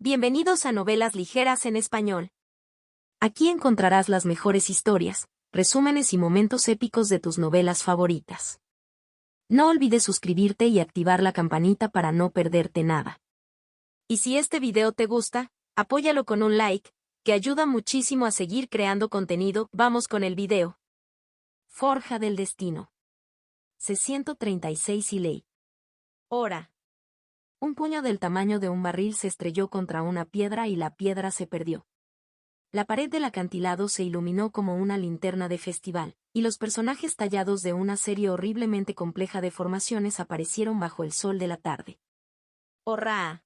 Bienvenidos a Novelas Ligeras en Español. Aquí encontrarás las mejores historias, resúmenes y momentos épicos de tus novelas favoritas. No olvides suscribirte y activar la campanita para no perderte nada. Y si este video te gusta, apóyalo con un like, que ayuda muchísimo a seguir creando contenido. Vamos con el video. Forja del Destino. C-136 y ley. Hora. Un puño del tamaño de un barril se estrelló contra una piedra y la piedra se perdió. La pared del acantilado se iluminó como una linterna de festival, y los personajes tallados de una serie horriblemente compleja de formaciones aparecieron bajo el sol de la tarde. ¡Horra!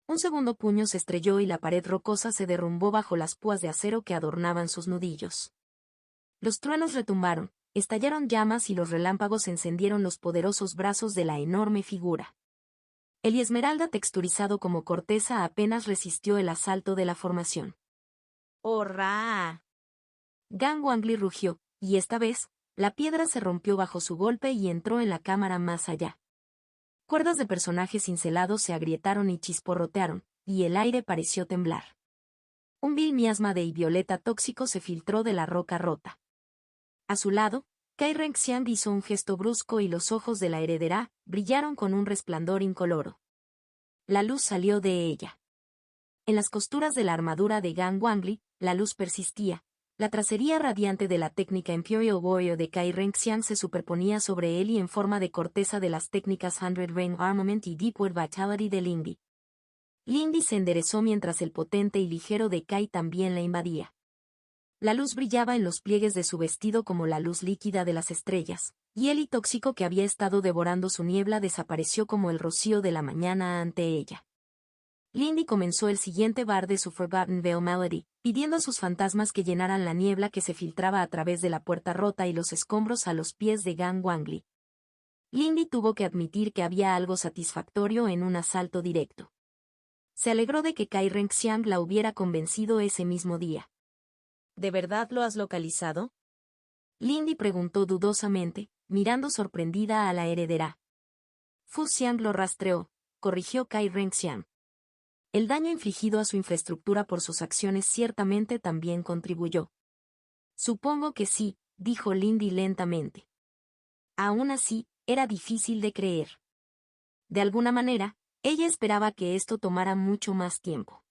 Un segundo puño se estrelló y la pared rocosa se derrumbó bajo las púas de acero que adornaban sus nudillos. Los truenos retumbaron, estallaron llamas y los relámpagos encendieron los poderosos brazos de la enorme figura. El esmeralda texturizado como corteza apenas resistió el asalto de la formación. ¡Horra! Gan Wangli rugió, y esta vez, la piedra se rompió bajo su golpe y entró en la cámara más allá. Cuerdas de personajes cincelados se agrietaron y chisporrotearon, y el aire pareció temblar. Un vil miasma de violeta tóxico se filtró de la roca rota. A su lado, Kai Renxiang hizo un gesto brusco y los ojos de la heredera brillaron con un resplandor incoloro. La luz salió de ella. En las costuras de la armadura de Gan Wangli, la luz persistía. La tracería radiante de la técnica Imperial Warrior de Kai Renxiang se superponía sobre él y en forma de corteza de las técnicas Hundred Ring Armament y Deepward Vitality de Lingdi. Lingdi se enderezó mientras el potente y ligero de Kai también la invadía. La luz brillaba en los pliegues de su vestido como la luz líquida de las estrellas, y el tóxico que había estado devorando su niebla desapareció como el rocío de la mañana ante ella. Lingdi comenzó el siguiente bar de su Forgotten Veil Melody, pidiendo a sus fantasmas que llenaran la niebla que se filtraba a través de la puerta rota y los escombros a los pies de Gan Wangli. Lingdi tuvo que admitir que había algo satisfactorio en un asalto directo. Se alegró de que Kai Renxiang la hubiera convencido ese mismo día. ¿De verdad lo has localizado? Lingdi preguntó dudosamente, mirando sorprendida a la heredera. Fu Xiang lo rastreó, corrigió Kai Renxiang. El daño infligido a su infraestructura por sus acciones ciertamente también contribuyó. Supongo que sí, dijo Lingdi lentamente. Aún así, era difícil de creer. De alguna manera, ella esperaba que esto tomara mucho más tiempo.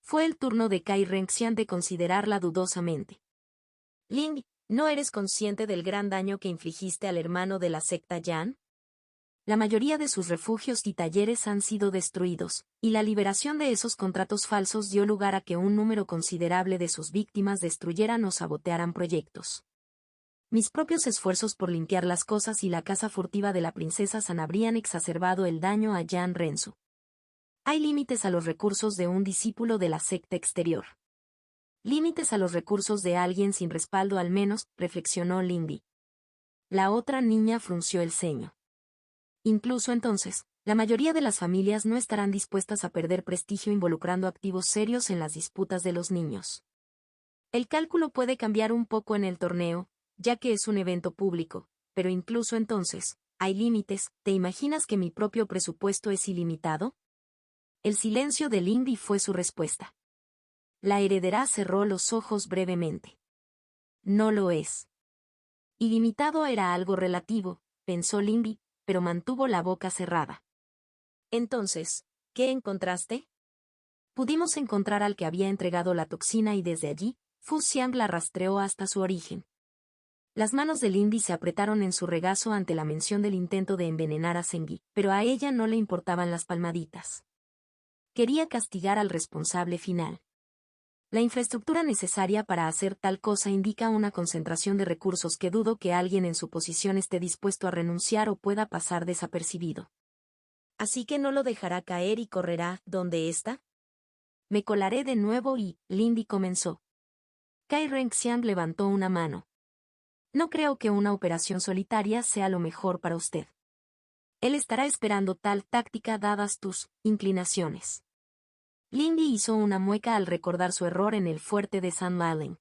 Fue el turno de Kai Renxiang de considerarla dudosamente. Lingdi, ¿no eres consciente del gran daño que infligiste al hermano de la secta Yan? La mayoría de sus refugios y talleres han sido destruidos, y la liberación de esos contratos falsos dio lugar a que un número considerable de sus víctimas destruyeran o sabotearan proyectos. Mis propios esfuerzos por limpiar las cosas y la casa furtiva de la princesa San habrían exacerbado el daño a Yan Rensu. Hay límites a los recursos de un discípulo de la secta exterior. Límites a los recursos de alguien sin respaldo al menos, reflexionó Lingdi. La otra niña frunció el ceño. Incluso entonces, la mayoría de las familias no estarán dispuestas a perder prestigio involucrando activos serios en las disputas de los niños. El cálculo puede cambiar un poco en el torneo, ya que es un evento público, pero incluso entonces, hay límites. ¿Te imaginas que mi propio presupuesto es ilimitado? El silencio de Lingdi fue su respuesta. La heredera cerró los ojos brevemente. No lo es. Ilimitado era algo relativo, pensó Lingdi, pero mantuvo la boca cerrada. Entonces, ¿qué encontraste? Pudimos encontrar al que había entregado la toxina y desde allí, Fu Xiang la rastreó hasta su origen. Las manos de Lingdi se apretaron en su regazo ante la mención del intento de envenenar a Zengui, pero a ella no le importaban las palmaditas. Quería castigar al responsable final. La infraestructura necesaria para hacer tal cosa indica una concentración de recursos que dudo que alguien en su posición esté dispuesto a renunciar o pueda pasar desapercibido. ¿Así que no lo dejará caer y correrá donde está? Me colaré de nuevo y, Lingdi comenzó. Kai Renxiang levantó una mano. No creo que una operación solitaria sea lo mejor para usted. Él estará esperando tal táctica dadas tus inclinaciones. Lingdi hizo una mueca al recordar su error en el fuerte de San Lalen.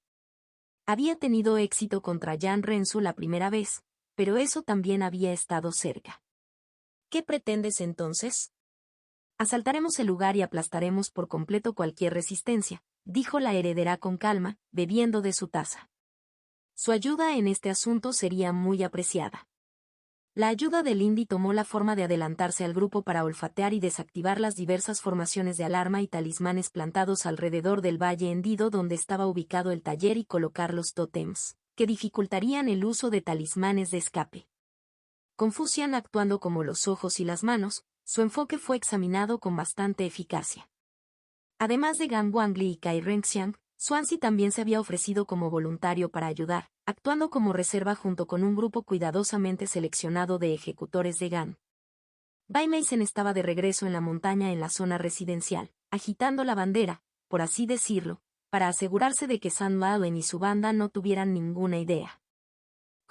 Había tenido éxito contra Yan Rensu la primera vez, pero eso también había estado cerca. ¿Qué pretendes entonces? Asaltaremos el lugar y aplastaremos por completo cualquier resistencia, dijo la heredera con calma, bebiendo de su taza. Su ayuda en este asunto sería muy apreciada. La ayuda de Lindy tomó la forma de adelantarse al grupo para olfatear y desactivar las diversas formaciones de alarma y talismanes plantados alrededor del valle hendido donde estaba ubicado el taller y colocar los tótems, que dificultarían el uso de talismanes de escape. Con Fuxian actuando como los ojos y las manos, su enfoque fue examinado con bastante eficacia. Además de Gan Wangli y Kai Renxiang, Swansea también se había ofrecido como voluntario para ayudar, actuando como reserva junto con un grupo cuidadosamente seleccionado de ejecutores de Gan. Bai Meisen estaba de regreso en la montaña en la zona residencial, agitando la bandera, por así decirlo, para asegurarse de que San Laoen y su banda no tuvieran ninguna idea.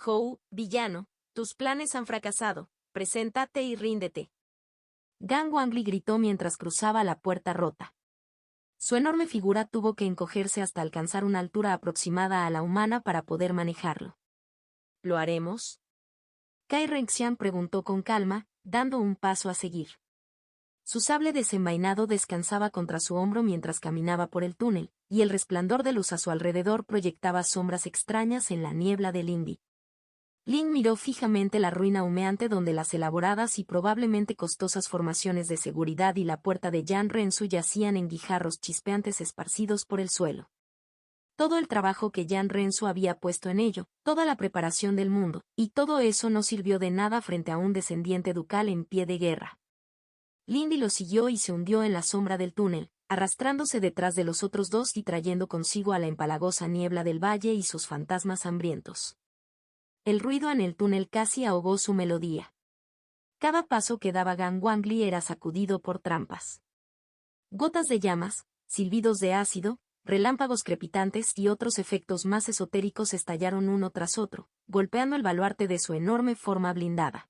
Hou, villano, tus planes han fracasado, preséntate y ríndete. Gan Wangli gritó mientras cruzaba la puerta rota. Su enorme figura tuvo que encogerse hasta alcanzar una altura aproximada a la humana para poder manejarlo. ¿Lo haremos? Kai Renxian preguntó con calma, dando un paso a seguir. Su sable desenvainado descansaba contra su hombro mientras caminaba por el túnel, y el resplandor de luz a su alrededor proyectaba sombras extrañas en la niebla del Indi. Lin miró fijamente la ruina humeante donde las elaboradas y probablemente costosas formaciones de seguridad y la puerta de Jan Rensu yacían en guijarros chispeantes esparcidos por el suelo. Todo el trabajo que Jan Rensu había puesto en ello, toda la preparación del mundo, y todo eso no sirvió de nada frente a un descendiente ducal en pie de guerra. Lindy lo siguió y se hundió en la sombra del túnel, arrastrándose detrás de los otros dos y trayendo consigo a la empalagosa niebla del valle y sus fantasmas hambrientos. El ruido en el túnel casi ahogó su melodía. Cada paso que daba Gan Wangli era sacudido por trampas. Gotas de llamas, silbidos de ácido, relámpagos crepitantes y otros efectos más esotéricos estallaron uno tras otro, golpeando el baluarte de su enorme forma blindada.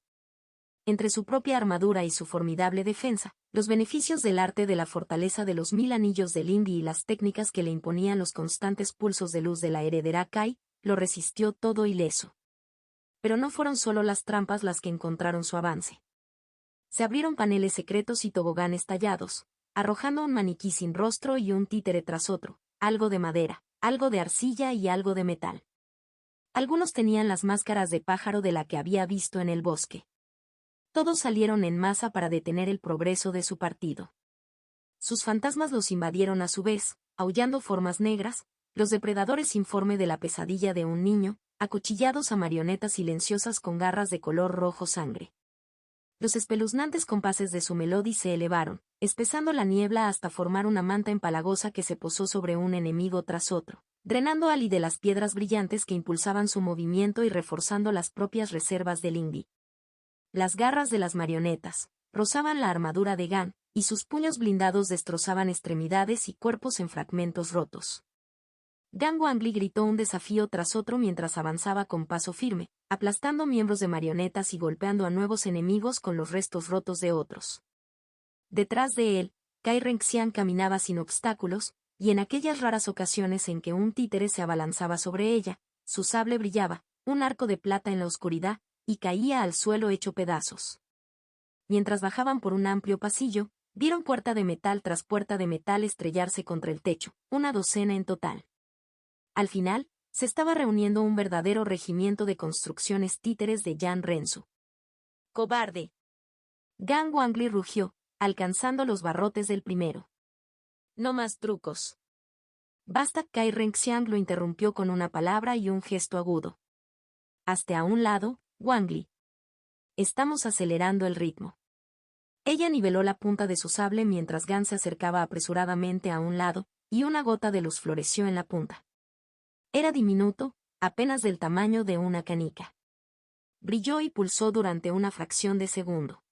Entre su propia armadura y su formidable defensa, los beneficios del arte de la fortaleza de los 1000 anillos del Indi y las técnicas que le imponían los constantes pulsos de luz de la heredera Kai, lo resistió todo ileso. Pero no fueron solo las trampas las que encontraron su avance. Se abrieron paneles secretos y toboganes tallados, arrojando un maniquí sin rostro y un títere tras otro, algo de madera, algo de arcilla y algo de metal. Algunos tenían las máscaras de pájaro de la que había visto en el bosque. Todos salieron en masa para detener el progreso de su partido. Sus fantasmas los invadieron a su vez, aullando formas negras, los depredadores informe de la pesadilla de un niño, acuchillados a marionetas silenciosas con garras de color rojo sangre. Los espeluznantes compases de su melodía se elevaron, espesando la niebla hasta formar una manta empalagosa que se posó sobre un enemigo tras otro, drenando Ali de las piedras brillantes que impulsaban su movimiento y reforzando las propias reservas del Indi. Las garras de las marionetas rozaban la armadura de Gan, y sus puños blindados destrozaban extremidades y cuerpos en fragmentos rotos. Gan Wangli gritó un desafío tras otro mientras avanzaba con paso firme, aplastando miembros de marionetas y golpeando a nuevos enemigos con los restos rotos de otros. Detrás de él, Kai Renxian caminaba sin obstáculos, y en aquellas raras ocasiones en que un títere se abalanzaba sobre ella, su sable brillaba, un arco de plata en la oscuridad, y caía al suelo hecho pedazos. Mientras bajaban por un amplio pasillo, vieron puerta de metal tras puerta de metal estrellarse contra el techo, una docena en total. Al final, se estaba reuniendo un verdadero regimiento de construcciones títeres de Jan Rensu. ¡Cobarde! Gan Wangli rugió, alcanzando los barrotes del primero. No más trucos. Basta. Kai Renxiang lo interrumpió con una palabra y un gesto agudo. Hazte a un lado, Wangli. Estamos acelerando el ritmo. Ella niveló la punta de su sable mientras Gan se acercaba apresuradamente a un lado, y una gota de luz floreció en la punta. Era diminuto, apenas del tamaño de una canica. Brilló y pulsó durante una fracción de segundo.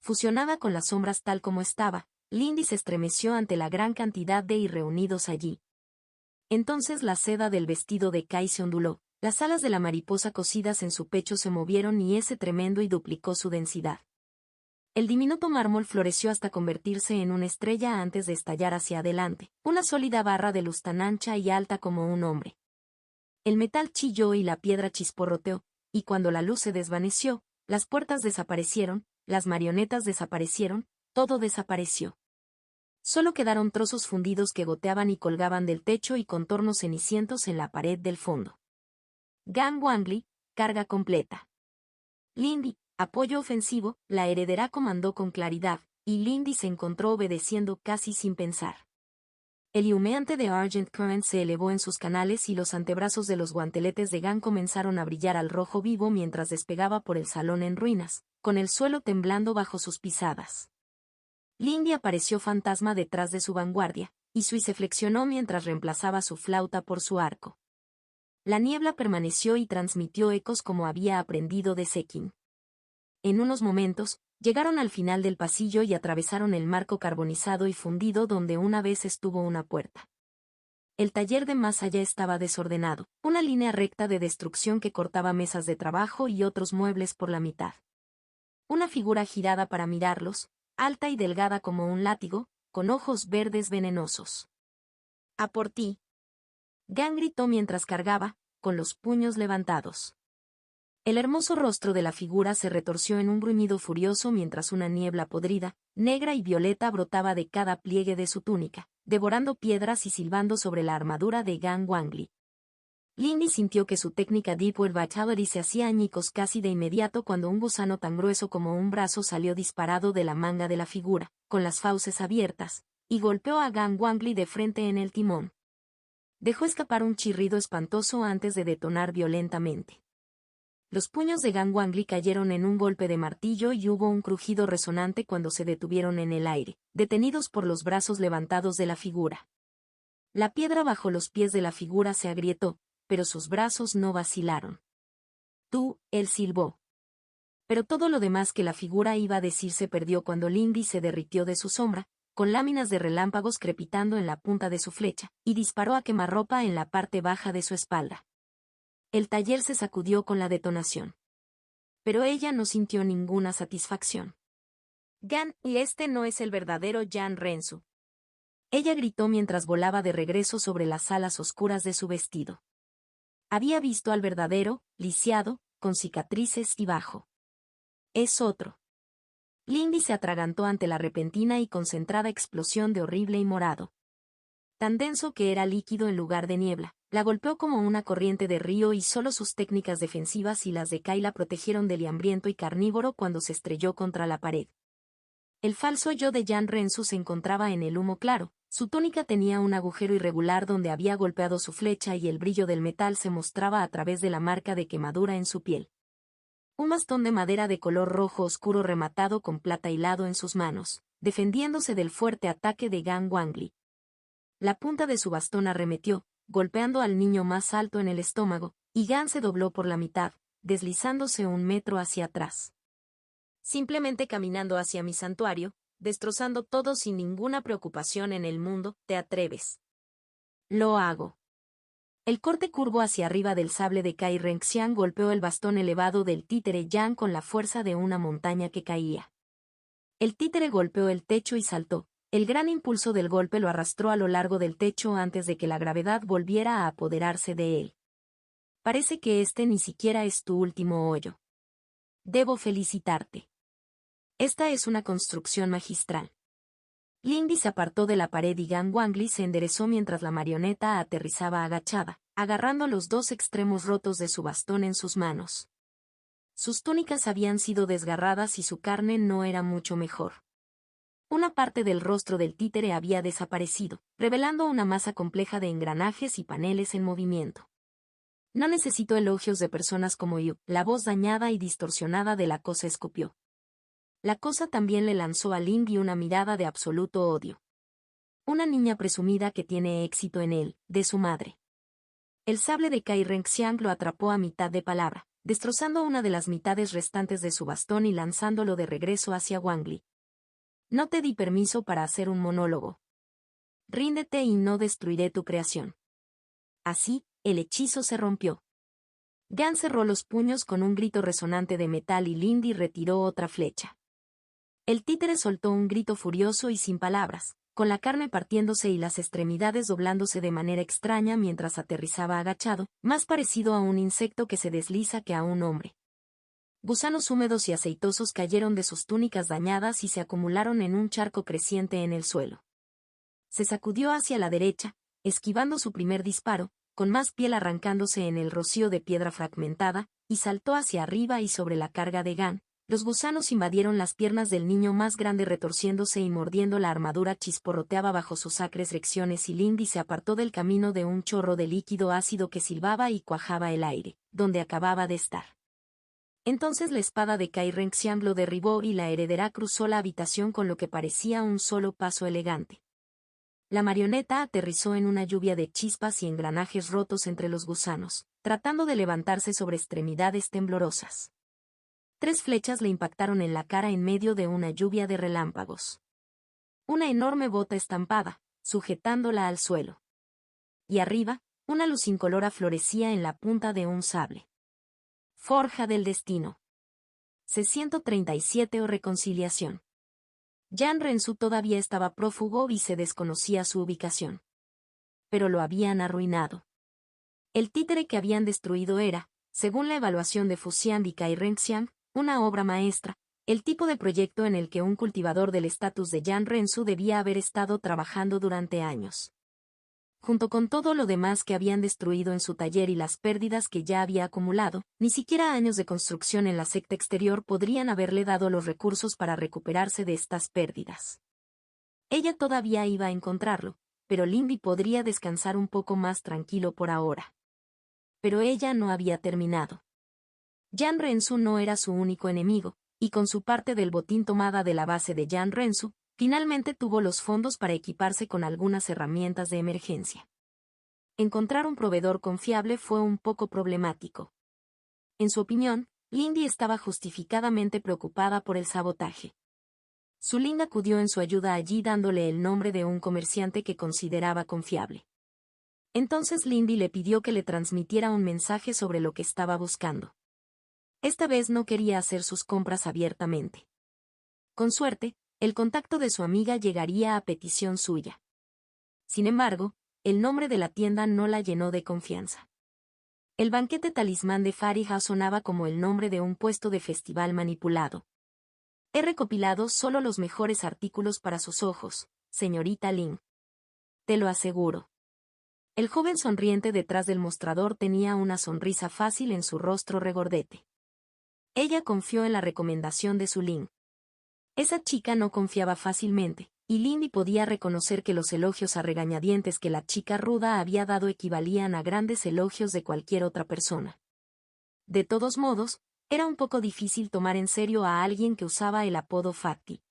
Fusionada con las sombras tal como estaba, Lindy se estremeció ante la gran cantidad de irreunidos allí. Entonces la seda del vestido de Kai se onduló, las alas de la mariposa cosidas en su pecho se movieron y ese tremendo y duplicó su densidad. El diminuto mármol floreció hasta convertirse en una estrella antes de estallar hacia adelante, una sólida barra de luz tan ancha y alta como un hombre. El metal chilló y la piedra chisporroteó, y cuando la luz se desvaneció, las puertas desaparecieron, las marionetas desaparecieron, todo desapareció. Solo quedaron trozos fundidos que goteaban y colgaban del techo y contornos cenicientos en la pared del fondo. Gang Wangli, carga completa. Lindy, apoyo ofensivo, la heredera comandó con claridad, y Lindy se encontró obedeciendo casi sin pensar. El humeante de Argent Current se elevó en sus canales y los antebrazos de los guanteletes de Gang comenzaron a brillar al rojo vivo mientras despegaba por el salón en ruinas, con el suelo temblando bajo sus pisadas. Lindy apareció fantasma detrás de su vanguardia, y Sui se flexionó mientras reemplazaba su flauta por su arco. La niebla permaneció y transmitió ecos como había aprendido de Sekin. En unos momentos, llegaron al final del pasillo y atravesaron el marco carbonizado y fundido donde una vez estuvo una puerta. El taller de más allá estaba desordenado, una línea recta de destrucción que cortaba mesas de trabajo y otros muebles por la mitad. Una figura girada para mirarlos, alta y delgada como un látigo, con ojos verdes venenosos. «¡A por ti!», Gang gritó mientras cargaba, con los puños levantados. El hermoso rostro de la figura se retorció en un gruñido furioso mientras una niebla podrida, negra y violeta brotaba de cada pliegue de su túnica, devorando piedras y silbando sobre la armadura de Gang Wangli. Lindy sintió que su técnica Deepwell Battlery se hacía añicos casi de inmediato cuando un gusano tan grueso como un brazo salió disparado de la manga de la figura, con las fauces abiertas, y golpeó a Gang Wangli de frente en el timón. Dejó escapar un chirrido espantoso antes de detonar violentamente. Los puños de Gang Wangli cayeron en un golpe de martillo y hubo un crujido resonante cuando se detuvieron en el aire, detenidos por los brazos levantados de la figura. La piedra bajo los pies de la figura se agrietó, pero sus brazos no vacilaron. «Tú», él silbó. Pero todo lo demás que la figura iba a decir se perdió cuando Lindy se derritió de su sombra, con láminas de relámpagos crepitando en la punta de su flecha, y disparó a quemarropa en la parte baja de su espalda. El taller se sacudió con la detonación. Pero ella no sintió ninguna satisfacción. «Gan, y este no es el verdadero Jan Rensu», ella gritó mientras volaba de regreso sobre las alas oscuras de su vestido. Había visto al verdadero, lisiado, con cicatrices y bajo. «Es otro». Lindy se atragantó ante la repentina y concentrada explosión de horrible y morado. Tan denso que era líquido en lugar de niebla, la golpeó como una corriente de río y solo sus técnicas defensivas y las de Kai la protegieron del hambriento y carnívoro cuando se estrelló contra la pared. El falso yo de Jan Rensu se encontraba en el humo claro, su túnica tenía un agujero irregular donde había golpeado su flecha y el brillo del metal se mostraba a través de la marca de quemadura en su piel. Un bastón de madera de color rojo oscuro rematado con plata hilado en sus manos, defendiéndose del fuerte ataque de Gang Wangli. La punta de su bastón arremetió, golpeando al niño más alto en el estómago, y Gan se dobló por la mitad, deslizándose 1 metro hacia atrás. «Simplemente caminando hacia mi santuario, destrozando todo sin ninguna preocupación en el mundo, ¿te atreves?» «Lo hago». El corte curvo hacia arriba del sable de Kai Renxian golpeó el bastón elevado del títere Yang con la fuerza de una montaña que caía. El títere golpeó el techo y saltó. El gran impulso del golpe lo arrastró a lo largo del techo antes de que la gravedad volviera a apoderarse de él. «Parece que este ni siquiera es tu último hoyo. Debo felicitarte. Esta es una construcción magistral». Lindy se apartó de la pared y Gang Wangli se enderezó mientras la marioneta aterrizaba agachada, agarrando los 2 extremos rotos de su bastón en sus manos. Sus túnicas habían sido desgarradas y su carne no era mucho mejor. Una parte del rostro del títere había desaparecido, revelando una masa compleja de engranajes y paneles en movimiento. «No necesito elogios de personas como yo», la voz dañada y distorsionada de la cosa escupió. La cosa también le lanzó a Lindy una mirada de absoluto odio. Una niña presumida que tiene éxito en él, de su madre. El sable de Kai Renxiang lo atrapó a mitad de palabra, destrozando una de las mitades restantes de su bastón y lanzándolo de regreso hacia Wangli. «No te di permiso para hacer un monólogo. Ríndete y no destruiré tu creación». Así, el hechizo se rompió. Gan cerró los puños con un grito resonante de metal y Lindy retiró otra flecha. El títere soltó un grito furioso y sin palabras, con la carne partiéndose y las extremidades doblándose de manera extraña mientras aterrizaba agachado, más parecido a un insecto que se desliza que a un hombre. Gusanos húmedos y aceitosos cayeron de sus túnicas dañadas y se acumularon en un charco creciente en el suelo. Se sacudió hacia la derecha, esquivando su primer disparo, con más piel arrancándose en el rocío de piedra fragmentada, y saltó hacia arriba y sobre la carga de Gan. Los gusanos invadieron las piernas del niño más grande retorciéndose y mordiendo la armadura chisporroteaba bajo sus acres recciones y Lindy se apartó del camino de un chorro de líquido ácido que silbaba y cuajaba el aire, donde acababa de estar. Entonces la espada de Kai Renxian lo derribó y la heredera cruzó la habitación con lo que parecía un solo paso elegante. La marioneta aterrizó en una lluvia de chispas y engranajes rotos entre los gusanos, tratando de levantarse sobre extremidades temblorosas. 3 flechas le impactaron en la cara en medio de una lluvia de relámpagos. Una enorme bota estampada, sujetándola al suelo. Y arriba, una luz incolora florecía en la punta de un sable. Forja del destino. C-137 o reconciliación. Jan Rensu todavía estaba prófugo y se desconocía su ubicación. Pero lo habían arruinado. El títere que habían destruido era, según la evaluación de Fuxian y Kai Renxian, una obra maestra, el tipo de proyecto en el que un cultivador del estatus de Jan Rensu debía haber estado trabajando durante años. Junto con todo lo demás que habían destruido en su taller y las pérdidas que ya había acumulado, ni siquiera años de construcción en la secta exterior podrían haberle dado los recursos para recuperarse de estas pérdidas. Ella todavía iba a encontrarlo, pero Lindy podría descansar un poco más tranquilo por ahora. Pero ella no había terminado. Jan Rensu no era su único enemigo, y con su parte del botín tomada de la base de Jan Rensu, finalmente tuvo los fondos para equiparse con algunas herramientas de emergencia. Encontrar un proveedor confiable fue un poco problemático. En su opinión, Lindy estaba justificadamente preocupada por el sabotaje. Suling acudió en su ayuda allí dándole el nombre de un comerciante que consideraba confiable. Entonces Lindy le pidió que le transmitiera un mensaje sobre lo que estaba buscando. Esta vez no quería hacer sus compras abiertamente. Con suerte, el contacto de su amiga llegaría a petición suya. Sin embargo, el nombre de la tienda no la llenó de confianza. El banquete talismán de Fariha sonaba como el nombre de un puesto de festival manipulado. He recopilado solo los mejores artículos para sus ojos, señorita Ling. Te lo aseguro. El joven sonriente detrás del mostrador tenía una sonrisa fácil en su rostro regordete. Ella confió en la recomendación de su Ling. Esa chica no confiaba fácilmente, y Lindy podía reconocer que los elogios a regañadientes que la chica ruda había dado equivalían a grandes elogios de cualquier otra persona. De todos modos, era un poco difícil tomar en serio a alguien que usaba el apodo Fatty.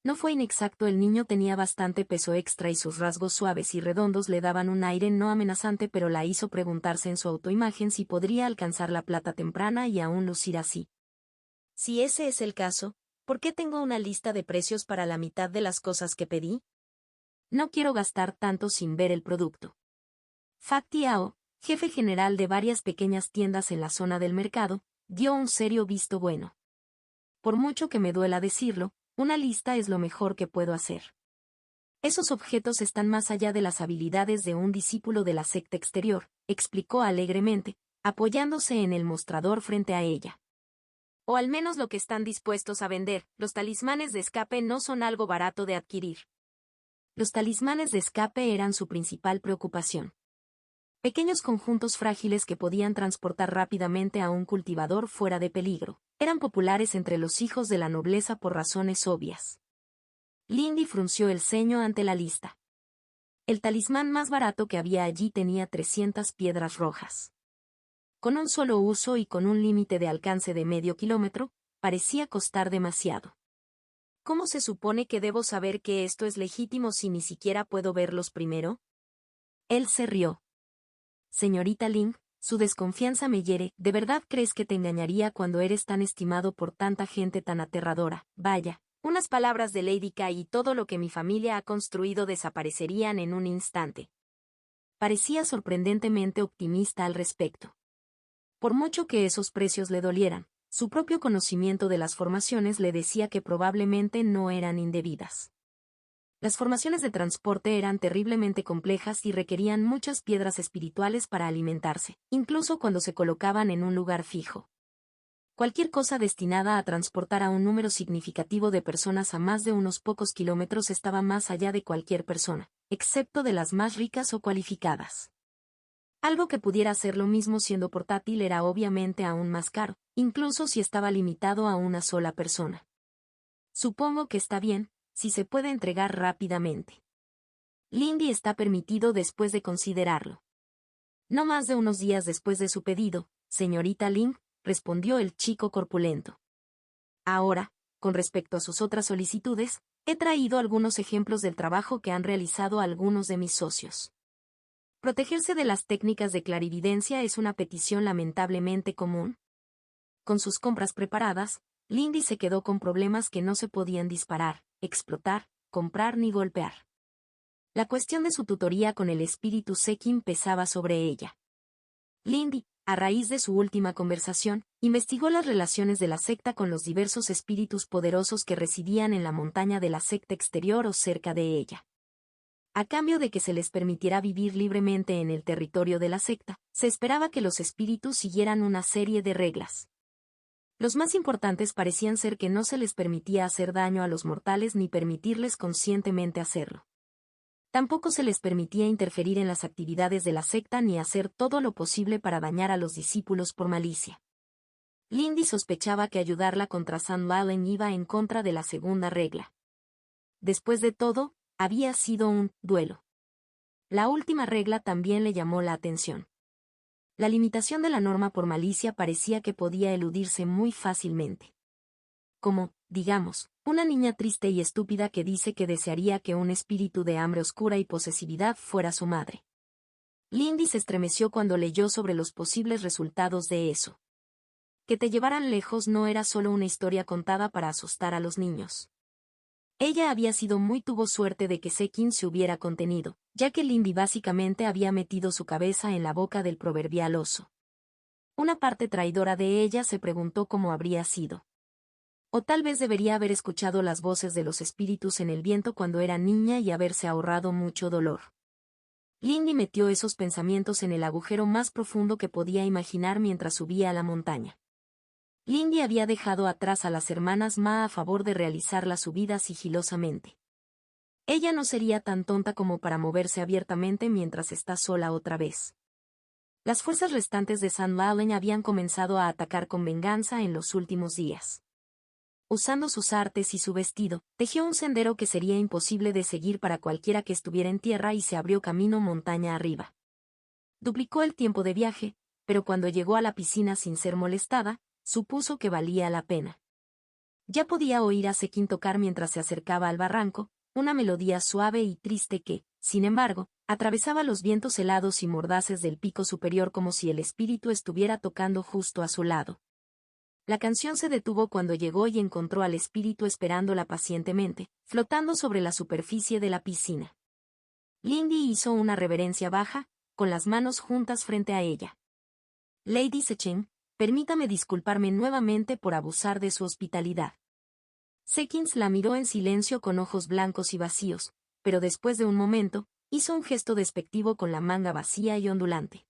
No fue inexacto, el niño tenía bastante peso extra y sus rasgos suaves y redondos le daban un aire no amenazante, pero la hizo preguntarse en su autoimagen si podría alcanzar la plata temprana y aún lucir así. Si ese es el caso, ¿por qué tengo una lista de precios para la mitad de las cosas que pedí? No quiero gastar tanto sin ver el producto. Fatty Ao, jefe general de varias pequeñas tiendas en la zona del mercado, dio un serio visto bueno. Por mucho que me duela decirlo, una lista es lo mejor que puedo hacer. Esos objetos están más allá de las habilidades de un discípulo de la secta exterior, explicó alegremente, apoyándose en el mostrador frente a ella. O al menos lo que están dispuestos a vender, los talismanes de escape no son algo barato de adquirir. Los talismanes de escape eran su principal preocupación. Pequeños conjuntos frágiles que podían transportar rápidamente a un cultivador fuera de peligro, eran populares entre los hijos de la nobleza por razones obvias. Lindy frunció el ceño ante la lista. El talismán más barato que había allí tenía 300 piedras rojas. Con un solo uso y con un límite de alcance de medio kilómetro, parecía costar demasiado. ¿Cómo se supone que debo saber que esto es legítimo si ni siquiera puedo verlos primero? Él se rió. Señorita Ling, su desconfianza me hiere. ¿De verdad crees que te engañaría cuando eres tan estimado por tanta gente tan aterradora? Vaya, unas palabras de Lady Kai y todo lo que mi familia ha construido desaparecerían en un instante. Parecía sorprendentemente optimista al respecto. Por mucho que esos precios le dolieran, su propio conocimiento de las formaciones le decía que probablemente no eran indebidas. Las formaciones de transporte eran terriblemente complejas y requerían muchas piedras espirituales para alimentarse, incluso cuando se colocaban en un lugar fijo. Cualquier cosa destinada a transportar a un número significativo de personas a más de unos pocos kilómetros estaba más allá de cualquier persona, excepto de las más ricas o cualificadas. Algo que pudiera hacer lo mismo siendo portátil era obviamente aún más caro, incluso si estaba limitado a una sola persona. Supongo que está bien, si se puede entregar rápidamente. Lindy está permitido después de considerarlo. No más de unos días después de su pedido, señorita Ling, respondió el chico corpulento. Ahora, con respecto a sus otras solicitudes, he traído algunos ejemplos del trabajo que han realizado algunos de mis socios. Protegerse de las técnicas de clarividencia es una petición lamentablemente común. Con sus compras preparadas, Lindy se quedó con problemas que no se podían disparar, explotar, comprar ni golpear. La cuestión de su tutoría con el espíritu Sekin pesaba sobre ella. Lindy, a raíz de su última conversación, investigó las relaciones de la secta con los diversos espíritus poderosos que residían en la montaña de la secta exterior o cerca de ella. A cambio de que se les permitiera vivir libremente en el territorio de la secta, se esperaba que los espíritus siguieran una serie de reglas. Los más importantes parecían ser que no se les permitía hacer daño a los mortales ni permitirles conscientemente hacerlo. Tampoco se les permitía interferir en las actividades de la secta ni hacer todo lo posible para dañar a los discípulos por malicia. Lindy sospechaba que ayudarla contra San Lalen iba en contra de la segunda regla. Después de todo, había sido un duelo. La última regla también le llamó la atención. La limitación de la norma por malicia parecía que podía eludirse muy fácilmente. Como, digamos, una niña triste y estúpida que dice que desearía que un espíritu de hambre oscura y posesividad fuera su madre. Lindy se estremeció cuando leyó sobre los posibles resultados de eso. Que te llevaran lejos no era solo una historia contada para asustar a los niños. Ella había sido tuvo suerte de que Sekin se hubiera contenido, ya que Lindy básicamente había metido su cabeza en la boca del proverbial oso. Una parte traidora de ella se preguntó cómo habría sido. O tal vez debería haber escuchado las voces de los espíritus en el viento cuando era niña y haberse ahorrado mucho dolor. Lindy metió esos pensamientos en el agujero más profundo que podía imaginar mientras subía a la montaña. Lindy había dejado atrás a las hermanas Ma a favor de realizar la subida sigilosamente. Ella no sería tan tonta como para moverse abiertamente mientras está sola otra vez. Las fuerzas restantes de San Lalen habían comenzado a atacar con venganza en los últimos días. Usando sus artes y su vestido, tejió un sendero que sería imposible de seguir para cualquiera que estuviera en tierra y se abrió camino montaña arriba. Duplicó el tiempo de viaje, pero cuando llegó a la piscina sin ser molestada, supuso que valía la pena. Ya podía oír a Sekin tocar mientras se acercaba al barranco, una melodía suave y triste que, sin embargo, atravesaba los vientos helados y mordaces del pico superior como si el espíritu estuviera tocando justo a su lado. La canción se detuvo cuando llegó y encontró al espíritu esperándola pacientemente, flotando sobre la superficie de la piscina. Lindy hizo una reverencia baja, con las manos juntas frente a ella. Lady Sechen, permítame disculparme nuevamente por abusar de su hospitalidad. Sekins la miró en silencio con ojos blancos y vacíos, pero después de un momento, hizo un gesto despectivo con la manga vacía y ondulante.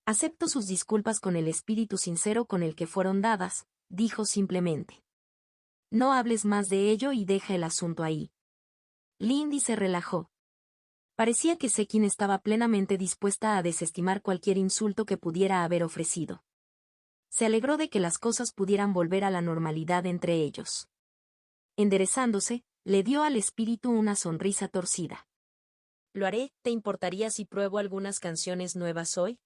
Acepto sus disculpas con el espíritu sincero con el que fueron dadas, dijo simplemente. No hables más de ello y deja el asunto ahí. Lindy se relajó. Parecía que Sekin estaba plenamente dispuesta a desestimar cualquier insulto que pudiera haber ofrecido. Se alegró de que las cosas pudieran volver a la normalidad entre ellos. Enderezándose, le dio al espíritu una sonrisa torcida. Lo haré, ¿te importaría si pruebo algunas canciones nuevas hoy?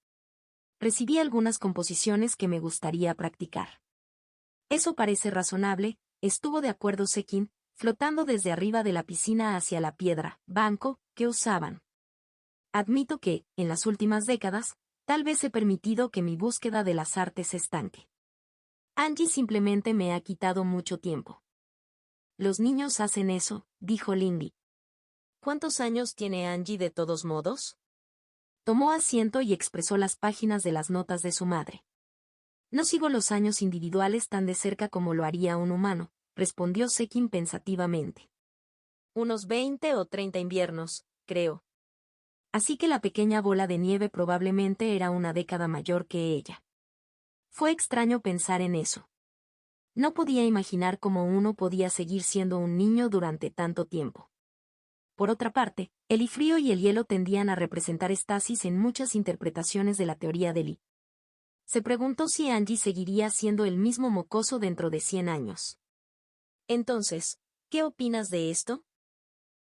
Recibí algunas composiciones que me gustaría practicar. Eso parece razonable, estuvo de acuerdo Sekin, flotando desde arriba de la piscina hacia la piedra, banco, que usaban. Admito que, en las últimas décadas, tal vez he permitido que mi búsqueda de las artes se estanque. Angie simplemente me ha quitado mucho tiempo. Los niños hacen eso, dijo Lindy. ¿Cuántos años tiene Angie de todos modos? Tomó asiento y expresó las páginas de las notas de su madre. No sigo los años individuales tan de cerca como lo haría un humano, respondió Sekin pensativamente. Unos 20 o 30 inviernos, creo. Así que la pequeña bola de nieve probablemente era una década mayor que ella. Fue extraño pensar en eso. No podía imaginar cómo uno podía seguir siendo un niño durante tanto tiempo. Por otra parte, el frío y el hielo tendían a representar estasis en muchas interpretaciones de la teoría de Lee. Se preguntó si Angie seguiría siendo el mismo mocoso dentro de 100 años. Entonces, ¿qué opinas de esto?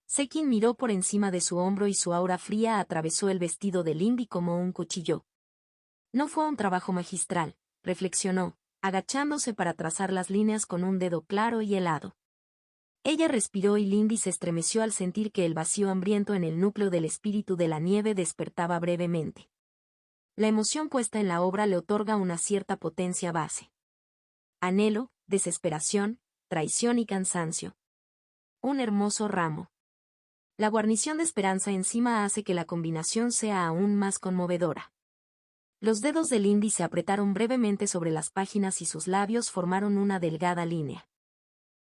Sekin miró por encima de su hombro y su aura fría atravesó el vestido de Lindy como un cuchillo. No fue un trabajo magistral, reflexionó, agachándose para trazar las líneas con un dedo claro y helado. Ella respiró y Lindy se estremeció al sentir que el vacío hambriento en el núcleo del espíritu de la nieve despertaba brevemente. La emoción puesta en la obra le otorga una cierta potencia base. Anhelo, desesperación, traición y cansancio. Un hermoso ramo. La guarnición de esperanza encima hace que la combinación sea aún más conmovedora. Los dedos de Lindy se apretaron brevemente sobre las páginas y sus labios formaron una delgada línea.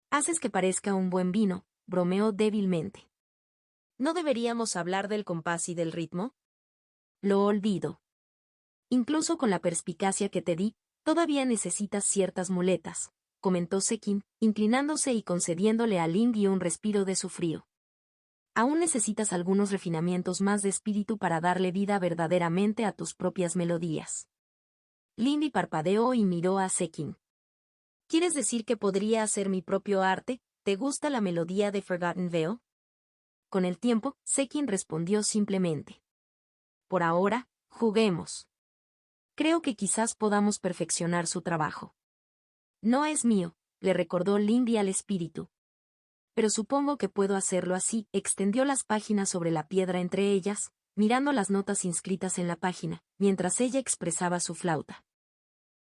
Haces que parezca un buen vino, bromeó débilmente. ¿No deberíamos hablar del compás y del ritmo? Lo olvido. Incluso con la perspicacia que te di, todavía necesitas ciertas muletas, comentó Sekin, inclinándose y concediéndole a Lindy un respiro de su frío. Aún necesitas algunos refinamientos más de espíritu para darle vida verdaderamente a tus propias melodías. Lindy parpadeó y miró a Sekin. ¿Quieres decir que podría hacer mi propio arte? ¿Te gusta la melodía de Forgotten Veil? Con el tiempo, Sekin respondió simplemente. Por ahora, juguemos. Creo que quizás podamos perfeccionar su trabajo. No es mío, le recordó Lindy al espíritu. Pero supongo que puedo hacerlo así. Extendió las páginas sobre la piedra entre ellas, mirando las notas inscritas en la página, mientras ella expresaba su flauta.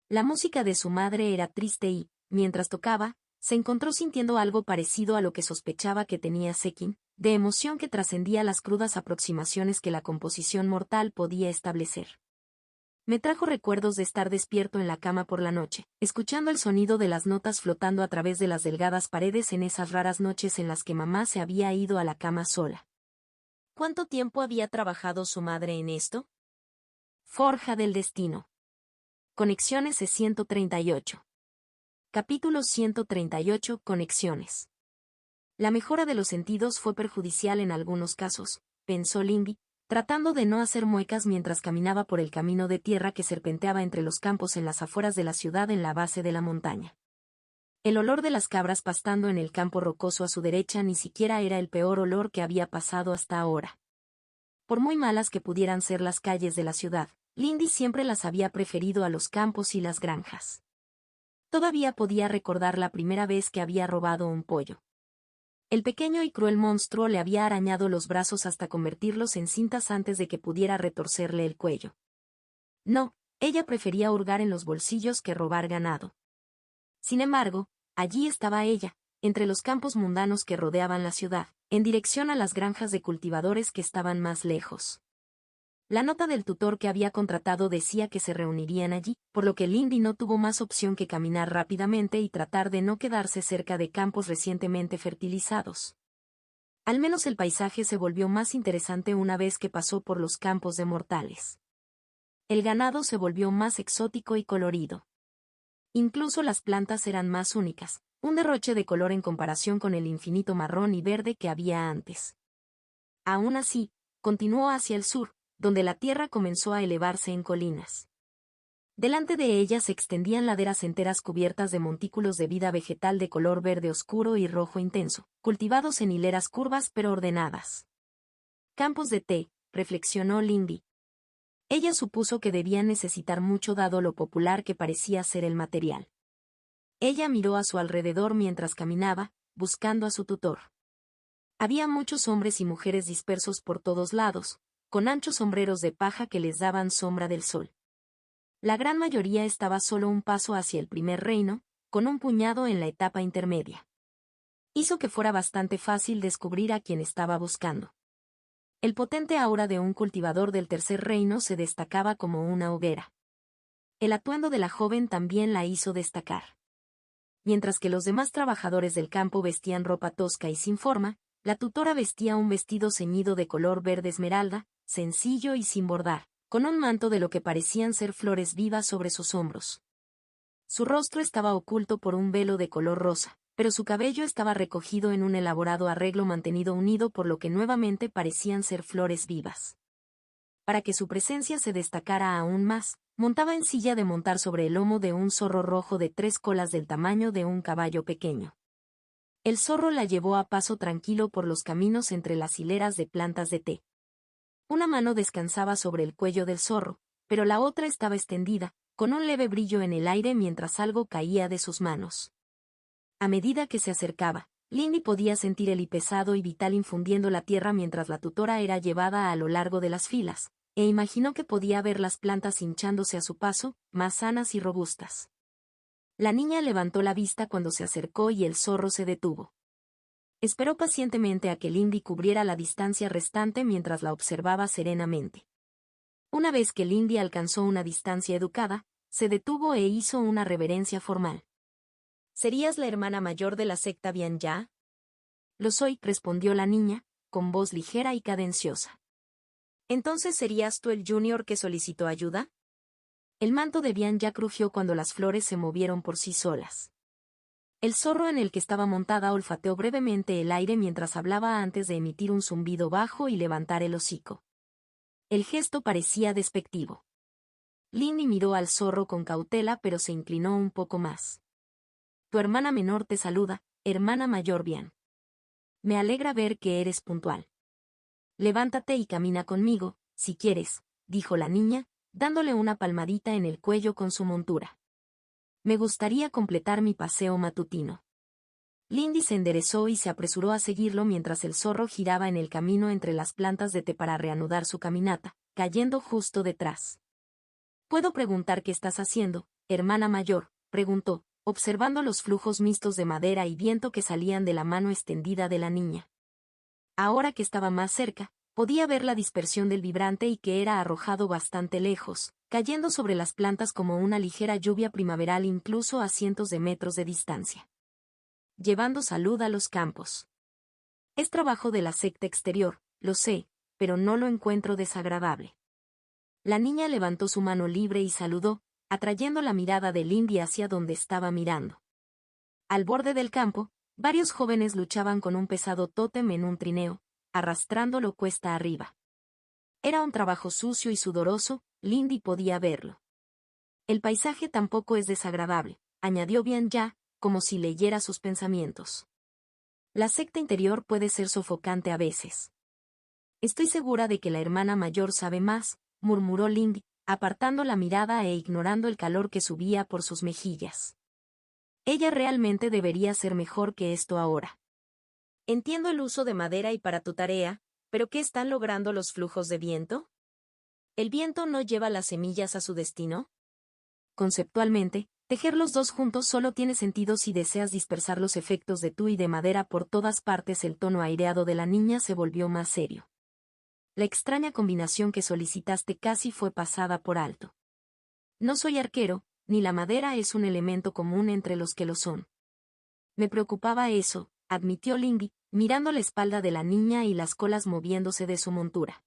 La música de su madre era triste y, mientras tocaba, se encontró sintiendo algo parecido a lo que sospechaba que tenía Sekin, de emoción que trascendía las crudas aproximaciones que la composición mortal podía establecer. Me trajo recuerdos de estar despierto en la cama por la noche, escuchando el sonido de las notas flotando a través de las delgadas paredes en esas raras noches en las que mamá se había ido a la cama sola. ¿Cuánto tiempo había trabajado su madre en esto? Forja del destino. Conexiones es 138. Capítulo 138. Conexiones. La mejora de los sentidos fue perjudicial en algunos casos, pensó Lindy, tratando de no hacer muecas mientras caminaba por el camino de tierra que serpenteaba entre los campos en las afueras de la ciudad en la base de la montaña. El olor de las cabras pastando en el campo rocoso a su derecha ni siquiera era el peor olor que había pasado hasta ahora. Por muy malas que pudieran ser las calles de la ciudad, Lindy siempre las había preferido a los campos y las granjas. Todavía podía recordar la primera vez que había robado un pollo. El pequeño y cruel monstruo le había arañado los brazos hasta convertirlos en cintas antes de que pudiera retorcerle el cuello. No, ella prefería hurgar en los bolsillos que robar ganado. Sin embargo, allí estaba ella, entre los campos mundanos que rodeaban la ciudad, en dirección a las granjas de cultivadores que estaban más lejos. La nota del tutor que había contratado decía que se reunirían allí, por lo que Lindy no tuvo más opción que caminar rápidamente y tratar de no quedarse cerca de campos recientemente fertilizados. Al menos el paisaje se volvió más interesante una vez que pasó por los campos de mortales. El ganado se volvió más exótico y colorido. Incluso las plantas eran más únicas, un derroche de color en comparación con el infinito marrón y verde que había antes. Aún así, continuó hacia el sur, donde la tierra comenzó a elevarse en colinas. Delante de ellas se extendían laderas enteras cubiertas de montículos de vida vegetal de color verde oscuro y rojo intenso, cultivados en hileras curvas pero ordenadas. Campos de té, reflexionó Lindy. Ella supuso que debían necesitar mucho dado lo popular que parecía ser el material. Ella miró a su alrededor mientras caminaba, buscando a su tutor. Había muchos hombres y mujeres dispersos por todos lados, con anchos sombreros de paja que les daban sombra del sol. La gran mayoría estaba solo un paso hacia el primer reino, con un puñado en la etapa intermedia. Hizo que fuera bastante fácil descubrir a quien estaba buscando. El potente aura de un cultivador del tercer reino se destacaba como una hoguera. El atuendo de la joven también la hizo destacar. Mientras que los demás trabajadores del campo vestían ropa tosca y sin forma, la tutora vestía un vestido ceñido de color verde esmeralda, sencillo y sin bordar, con un manto de lo que parecían ser flores vivas sobre sus hombros. Su rostro estaba oculto por un velo de color rosa, pero su cabello estaba recogido en un elaborado arreglo mantenido unido por lo que nuevamente parecían ser flores vivas. Para que su presencia se destacara aún más, montaba en silla de montar sobre el lomo de un zorro rojo de 3 colas del tamaño de un caballo pequeño. El zorro la llevó a paso tranquilo por los caminos entre las hileras de plantas de té. Una mano descansaba sobre el cuello del zorro, pero la otra estaba extendida, con un leve brillo en el aire mientras algo caía de sus manos. A medida que se acercaba, Lindy podía sentir el pesado y vital infundiendo la tierra mientras la tutora era llevada a lo largo de las filas, e imaginó que podía ver las plantas hinchándose a su paso, más sanas y robustas. La niña levantó la vista cuando se acercó y el zorro se detuvo. Esperó pacientemente a que Lindy cubriera la distancia restante mientras la observaba serenamente. Una vez que Lindy alcanzó una distancia educada, se detuvo e hizo una reverencia formal. ¿Serías la hermana mayor de la secta Bian Ya? Lo soy, respondió la niña, con voz ligera y cadenciosa. ¿Entonces serías tú el junior que solicitó ayuda? El manto de Bian Ya crujió cuando las flores se movieron por sí solas. El zorro en el que estaba montada olfateó brevemente el aire mientras hablaba antes de emitir un zumbido bajo y levantar el hocico. El gesto parecía despectivo. Lindy miró al zorro con cautela pero se inclinó un poco más. Tu hermana menor te saluda, hermana mayor Bian. Me alegra ver que eres puntual. Levántate y camina conmigo, si quieres, dijo la niña, dándole una palmadita en el cuello con su montura. Me gustaría completar mi paseo matutino. Lindy se enderezó y se apresuró a seguirlo mientras el zorro giraba en el camino entre las plantas de té para reanudar su caminata, cayendo justo detrás. ¿Puedo preguntar qué estás haciendo, hermana mayor?, preguntó, observando los flujos mixtos de madera y viento que salían de la mano extendida de la niña. Ahora que estaba más cerca, podía ver la dispersión del vibrante y que era arrojado bastante lejos, cayendo sobre las plantas como una ligera lluvia primaveral incluso a cientos de metros de distancia. Llevando salud a los campos. Es trabajo de la secta exterior, lo sé, pero no lo encuentro desagradable. La niña levantó su mano libre y saludó, atrayendo la mirada de Lindy hacia donde estaba mirando. Al borde del campo, varios jóvenes luchaban con un pesado tótem en un trineo, arrastrándolo cuesta arriba. Era un trabajo sucio y sudoroso, Lindy podía verlo. El paisaje tampoco es desagradable, añadió Bian Ya, como si leyera sus pensamientos. La secta interior puede ser sofocante a veces. Estoy segura de que la hermana mayor sabe más, murmuró Lindy, apartando la mirada e ignorando el calor que subía por sus mejillas. Ella realmente debería ser mejor que esto ahora. Entiendo el uso de madera y para tu tarea, pero ¿qué están logrando los flujos de viento? ¿El viento no lleva las semillas a su destino? Conceptualmente, tejer los dos juntos solo tiene sentido si deseas dispersar los efectos de tú y de madera por todas partes. El tono aireado de la niña se volvió más serio. La extraña combinación que solicitaste casi fue pasada por alto. No soy arquero, ni la madera es un elemento común entre los que lo son. Me preocupaba eso, admitió Lindy, mirando la espalda de la niña y las colas moviéndose de su montura.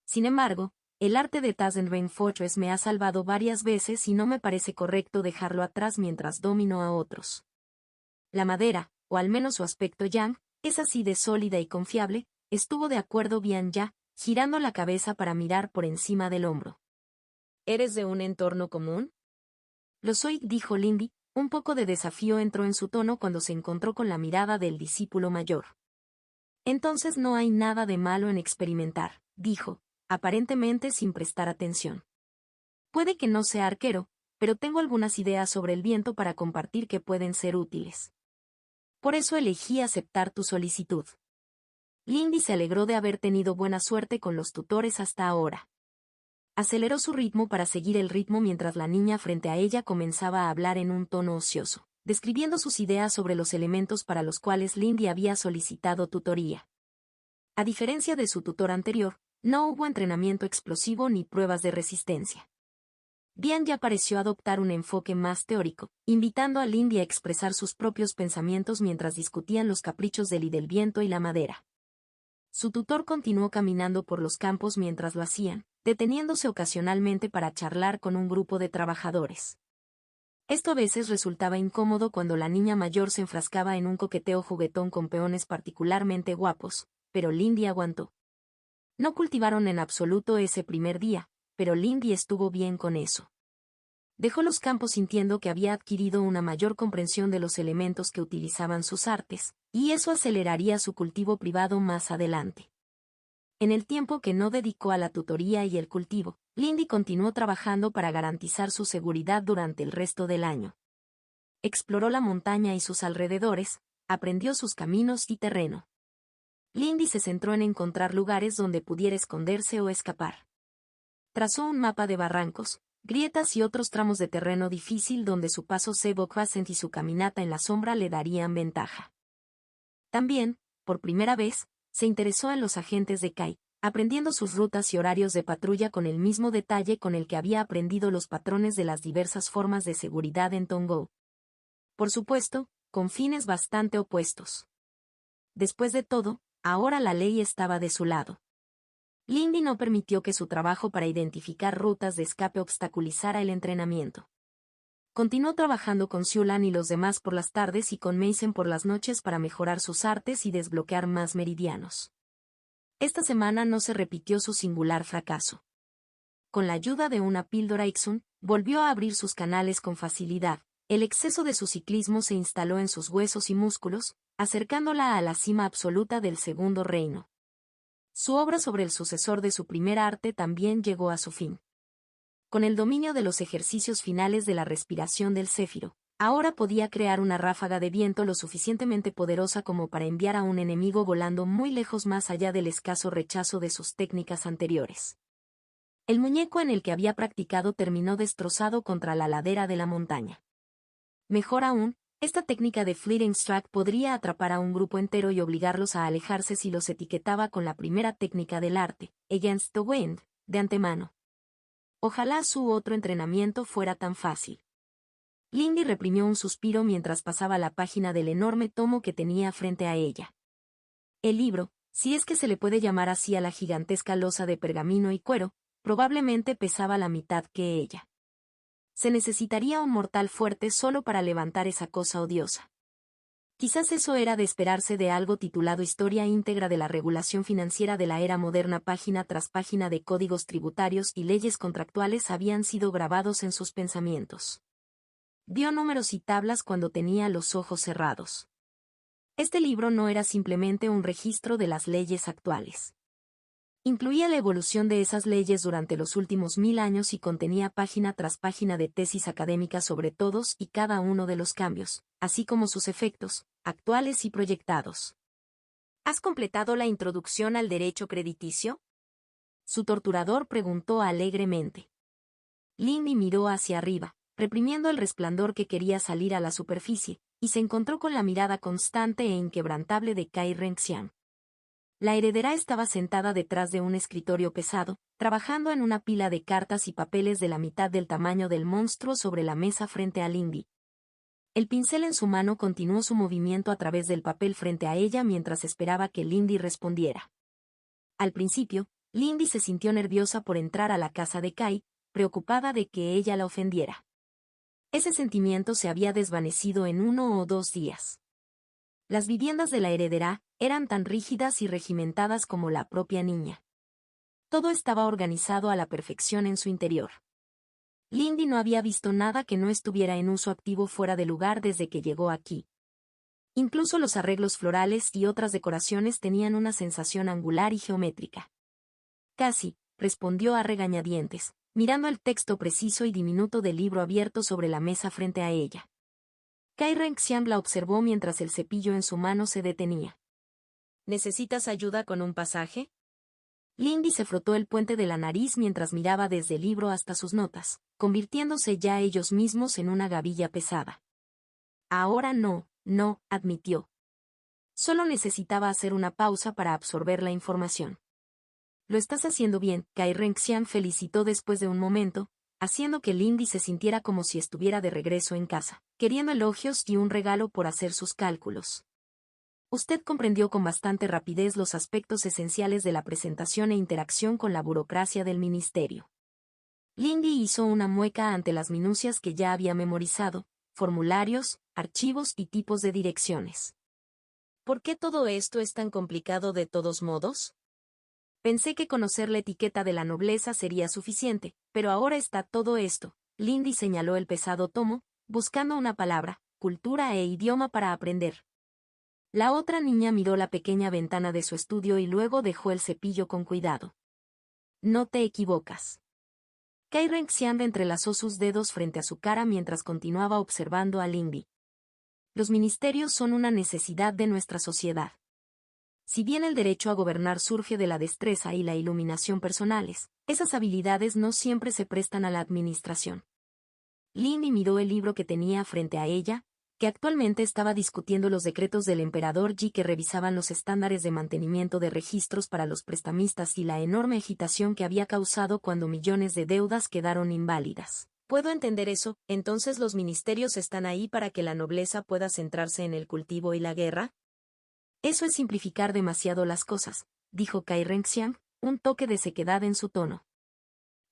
Sin embargo, el arte de Tazen Rainfortress me ha salvado varias veces y no me parece correcto dejarlo atrás mientras domino a otros. La madera, o al menos su aspecto yang, es así de sólida y confiable, estuvo de acuerdo Bian Ya, girando la cabeza para mirar por encima del hombro. ¿Eres de un entorno común? Lo soy, dijo Lindy, un poco de desafío entró en su tono cuando se encontró con la mirada del discípulo mayor. Entonces no hay nada de malo en experimentar, dijo, aparentemente sin prestar atención. Puede que no sea arquero, pero tengo algunas ideas sobre el viento para compartir que pueden ser útiles. Por eso elegí aceptar tu solicitud. Lindy se alegró de haber tenido buena suerte con los tutores hasta ahora. Aceleró su ritmo para seguir el ritmo mientras la niña frente a ella comenzaba a hablar en un tono ocioso, describiendo sus ideas sobre los elementos para los cuales Lindy había solicitado tutoría. A diferencia de su tutor anterior, no hubo entrenamiento explosivo ni pruebas de resistencia. Bian Ya pareció adoptar un enfoque más teórico, invitando a Lindy a expresar sus propios pensamientos mientras discutían los caprichos del viento y la madera. Su tutor continuó caminando por los campos mientras lo hacían, deteniéndose ocasionalmente para charlar con un grupo de trabajadores. Esto a veces resultaba incómodo cuando la niña mayor se enfrascaba en un coqueteo juguetón con peones particularmente guapos, pero Lindy aguantó. No cultivaron en absoluto ese primer día, pero Lindy estuvo bien con eso. Dejó los campos sintiendo que había adquirido una mayor comprensión de los elementos que utilizaban sus artes, y eso aceleraría su cultivo privado más adelante. En el tiempo que no dedicó a la tutoría y el cultivo, Lindy continuó trabajando para garantizar su seguridad durante el resto del año. Exploró la montaña y sus alrededores, aprendió sus caminos y terreno. Lindy se centró en encontrar lugares donde pudiera esconderse o escapar. Trazó un mapa de barrancos, grietas y otros tramos de terreno difícil donde su paso Sebo Crescent y su caminata en la sombra le darían ventaja. También, por primera vez, se interesó en los agentes de Kai, aprendiendo sus rutas y horarios de patrulla con el mismo detalle con el que había aprendido los patrones de las diversas formas de seguridad en Tongo. Por supuesto, con fines bastante opuestos. Después de todo, ahora la ley estaba de su lado. Lindy no permitió que su trabajo para identificar rutas de escape obstaculizara el entrenamiento. Continuó trabajando con Siulan y los demás por las tardes y con Mason por las noches para mejorar sus artes y desbloquear más meridianos. Esta semana no se repitió su singular fracaso. Con la ayuda de una píldora Ixun, volvió a abrir sus canales con facilidad. El exceso de su ciclismo se instaló en sus huesos y músculos, acercándola a la cima absoluta del segundo reino. Su obra sobre el sucesor de su primer arte también llegó a su fin. Con el dominio de los ejercicios finales de la respiración del céfiro, ahora podía crear una ráfaga de viento lo suficientemente poderosa como para enviar a un enemigo volando muy lejos más allá del escaso rechazo de sus técnicas anteriores. El muñeco en el que había practicado terminó destrozado contra la ladera de la montaña. Mejor aún, esta técnica de Fleeting Strike podría atrapar a un grupo entero y obligarlos a alejarse si los etiquetaba con la primera técnica del arte, Against the Wind, de antemano. Ojalá su otro entrenamiento fuera tan fácil. Lindy reprimió un suspiro mientras pasaba la página del enorme tomo que tenía frente a ella. El libro, si es que se le puede llamar así a la gigantesca losa de pergamino y cuero, probablemente pesaba la mitad que ella. Se necesitaría un mortal fuerte solo para levantar esa cosa odiosa. Quizás eso era de esperarse de algo titulado Historia íntegra de la regulación financiera de la era moderna. Página tras página de códigos tributarios y leyes contractuales habían sido grabados en sus pensamientos. Vio números y tablas cuando tenía los ojos cerrados. Este libro no era simplemente un registro de las leyes actuales. Incluía la evolución de esas leyes durante los últimos 1000 años y contenía página tras página de tesis académicas sobre todos y cada uno de los cambios, así como sus efectos, actuales y proyectados. ¿Has completado la introducción al derecho crediticio? Su torturador preguntó alegremente. Lindy miró hacia arriba, reprimiendo el resplandor que quería salir a la superficie, y se encontró con la mirada constante e inquebrantable de Kai Renxian. La heredera estaba sentada detrás de un escritorio pesado, trabajando en una pila de cartas y papeles de la mitad del tamaño del monstruo sobre la mesa frente a Lindy. El pincel en su mano continuó su movimiento a través del papel frente a ella mientras esperaba que Lindy respondiera. Al principio, Lindy se sintió nerviosa por entrar a la casa de Kai, preocupada de que ella la ofendiera. Ese sentimiento se había desvanecido en 1 o 2 días. Las viviendas de la heredera eran tan rígidas y regimentadas como la propia niña. Todo estaba organizado a la perfección en su interior. Lindy no había visto nada que no estuviera en uso activo fuera de lugar desde que llegó aquí. Incluso los arreglos florales y otras decoraciones tenían una sensación angular y geométrica. Casi, respondió a regañadientes, mirando el texto preciso y diminuto del libro abierto sobre la mesa frente a ella. Kai Renxian la observó mientras el cepillo en su mano se detenía. ¿Necesitas ayuda con un pasaje? Lindy se frotó el puente de la nariz mientras miraba desde el libro hasta sus notas, convirtiéndose ya ellos mismos en una gavilla pesada. Ahora no, admitió. Solo necesitaba hacer una pausa para absorber la información. Lo estás haciendo bien, Kai Renxian felicitó después de un momento, haciendo que Lindy se sintiera como si estuviera de regreso en casa, queriendo elogios y un regalo por hacer sus cálculos. Usted comprendió con bastante rapidez los aspectos esenciales de la presentación e interacción con la burocracia del ministerio. Lindy hizo una mueca ante las minucias que ya había memorizado, formularios, archivos y tipos de direcciones. ¿Por qué todo esto es tan complicado de todos modos? Pensé que conocer la etiqueta de la nobleza sería suficiente, pero ahora está todo esto. Lindy señaló el pesado tomo, buscando una palabra, cultura e idioma para aprender. La otra niña miró la pequeña ventana de su estudio y luego dejó el cepillo con cuidado. No te equivocas. Kai Renxian entrelazó sus dedos frente a su cara mientras continuaba observando a Lindy. Los ministerios son una necesidad de nuestra sociedad. Si bien el derecho a gobernar surge de la destreza y la iluminación personales, esas habilidades no siempre se prestan a la administración. Lindy miró el libro que tenía frente a ella, que actualmente estaba discutiendo los decretos del emperador Yi que revisaban los estándares de mantenimiento de registros para los prestamistas y la enorme agitación que había causado cuando millones de deudas quedaron inválidas. Puedo entender eso, entonces los ministerios están ahí para que la nobleza pueda centrarse en el cultivo y la guerra. Eso es simplificar demasiado las cosas, dijo Kai Renxian, un toque de sequedad en su tono.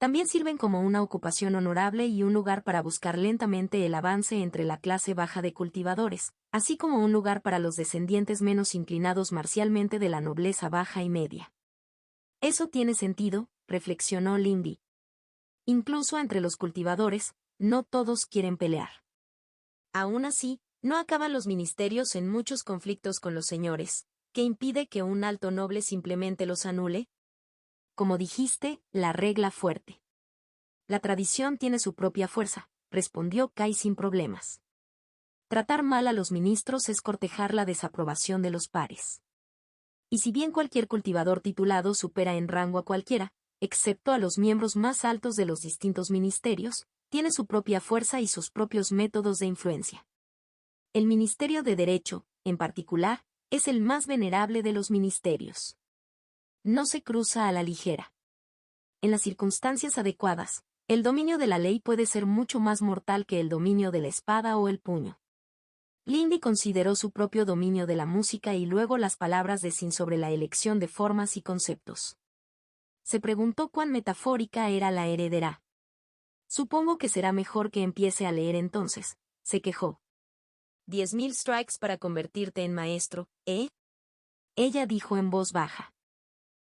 También sirven como una ocupación honorable y un lugar para buscar lentamente el avance entre la clase baja de cultivadores, así como un lugar para los descendientes menos inclinados marcialmente de la nobleza baja y media. Eso tiene sentido, reflexionó Lindy. Incluso entre los cultivadores, no todos quieren pelear. Aún así, no acaban los ministerios en muchos conflictos con los señores, ¿qué impide que un alto noble simplemente los anule? Como dijiste, la regla fuerte. La tradición tiene su propia fuerza, respondió Kai sin problemas. Tratar mal a los ministros es cortejar la desaprobación de los pares. Y si bien cualquier cultivador titulado supera en rango a cualquiera, excepto a los miembros más altos de los distintos ministerios, tiene su propia fuerza y sus propios métodos de influencia. El Ministerio de Derecho, en particular, es el más venerable de los ministerios. No se cruza a la ligera. En las circunstancias adecuadas, el dominio de la ley puede ser mucho más mortal que el dominio de la espada o el puño. Lindy consideró su propio dominio de la música y luego las palabras de Sin sobre la elección de formas y conceptos. Se preguntó cuán metafórica era la heredera. Supongo que será mejor que empiece a leer entonces, se quejó. 10.000 strikes para convertirte en maestro, ¿eh? Ella dijo en voz baja.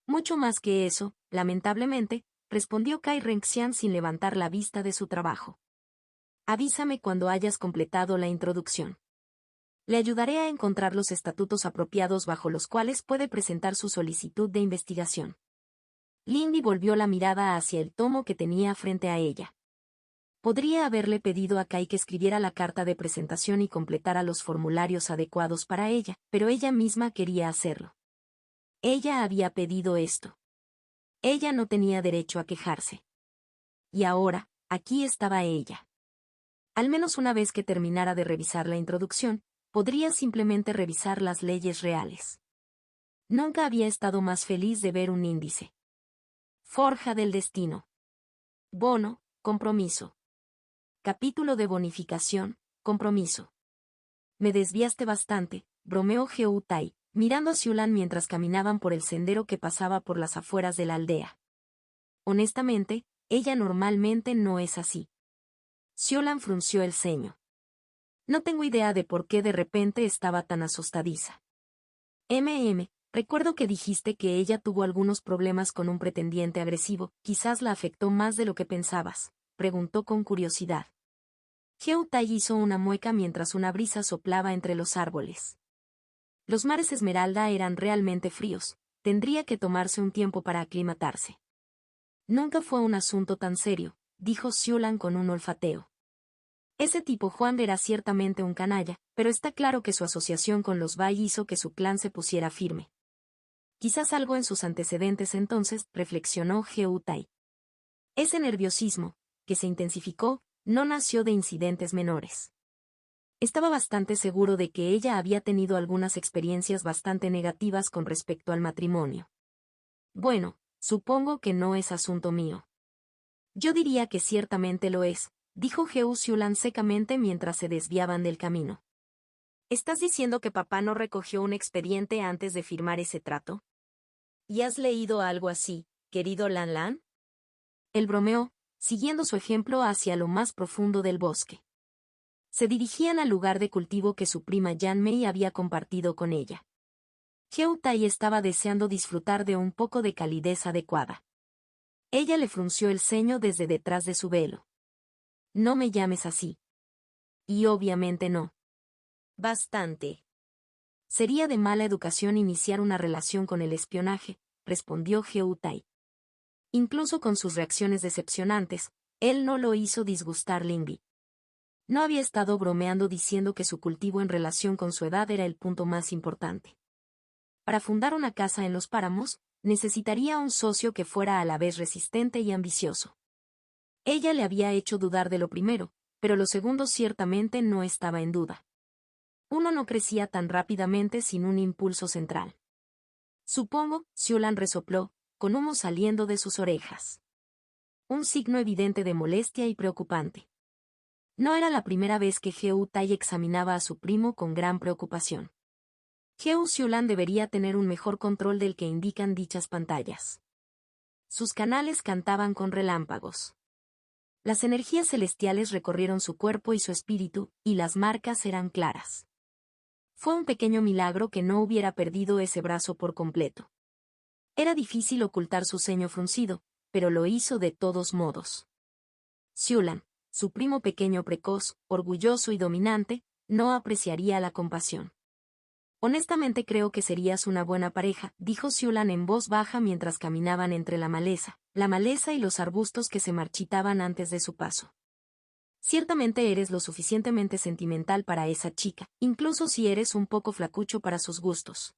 Mucho más que eso, lamentablemente, respondió Kai Renxian sin levantar la vista de su trabajo. Avísame cuando hayas completado la introducción. Le ayudaré a encontrar los estatutos apropiados bajo los cuales puede presentar su solicitud de investigación. Lindy volvió la mirada hacia el tomo que tenía frente a ella. Podría haberle pedido a Kai que escribiera la carta de presentación y completara los formularios adecuados para ella, pero ella misma quería hacerlo. Ella había pedido esto. Ella no tenía derecho a quejarse. Y ahora, aquí estaba ella. Al menos una vez que terminara de revisar la introducción, podría simplemente revisar las leyes reales. Nunca había estado más feliz de ver un índice. Forja del destino. Bono, compromiso. Capítulo de bonificación, compromiso. Me desviaste bastante, bromeó Geutai, mirando a Xiulan mientras caminaban por el sendero que pasaba por las afueras de la aldea. Honestamente, ella normalmente no es así. Xiulan frunció el ceño. No tengo idea de por qué de repente estaba tan asustadiza. Recuerdo que dijiste que ella tuvo algunos problemas con un pretendiente agresivo, quizás la afectó más de lo que pensabas, preguntó con curiosidad. Geutai hizo una mueca mientras una brisa soplaba entre los árboles. Los mares Esmeralda eran realmente fríos, tendría que tomarse un tiempo para aclimatarse. Nunca fue un asunto tan serio, dijo Xiulan con un olfateo. Ese tipo Juan era ciertamente un canalla, pero está claro que su asociación con los Bai hizo que su clan se pusiera firme. Quizás algo en sus antecedentes entonces, reflexionó Geutai. Ese nerviosismo, que se intensificó, no nació de incidentes menores. Estaba bastante seguro de que ella había tenido algunas experiencias bastante negativas con respecto al matrimonio. Bueno, supongo que no es asunto mío. Yo diría que ciertamente lo es, dijo Xiulan secamente mientras se desviaban del camino. ¿Estás diciendo que papá no recogió un expediente antes de firmar ese trato? ¿Y has leído algo así, querido Lan Lan? Él bromeó, siguiendo su ejemplo hacia lo más profundo del bosque. Se dirigían al lugar de cultivo que su prima Yanmei había compartido con ella. Hyeou-tai estaba deseando disfrutar de un poco de calidez adecuada. Ella le frunció el ceño desde detrás de su velo. No me llames así. Y obviamente no. Bastante. Sería de mala educación iniciar una relación con el espionaje, respondió Hyeou-tai. Incluso con sus reacciones decepcionantes, él no lo hizo disgustar Lingbi. No había estado bromeando diciendo que su cultivo en relación con su edad era el punto más importante. Para fundar una casa en los páramos, necesitaría un socio que fuera a la vez resistente y ambicioso. Ella le había hecho dudar de lo primero, pero lo segundo ciertamente no estaba en duda. Uno no crecía tan rápidamente sin un impulso central. Supongo, Xiulan resopló, con humo saliendo de sus orejas. Un signo evidente de molestia y preocupante. No era la primera vez que Hyeou-tai examinaba a su primo con gran preocupación. Xiulan debería tener un mejor control del que indican dichas pantallas. Sus canales cantaban con relámpagos. Las energías celestiales recorrieron su cuerpo y su espíritu, y las marcas eran claras. Fue un pequeño milagro que no hubiera perdido ese brazo por completo. Era difícil ocultar su ceño fruncido, pero lo hizo de todos modos. Xiulan, su primo pequeño precoz, orgulloso y dominante, no apreciaría la compasión. Honestamente creo que serías una buena pareja, dijo Xiulan en voz baja mientras caminaban entre la maleza y los arbustos que se marchitaban antes de su paso. Ciertamente eres lo suficientemente sentimental para esa chica, incluso si eres un poco flacucho para sus gustos.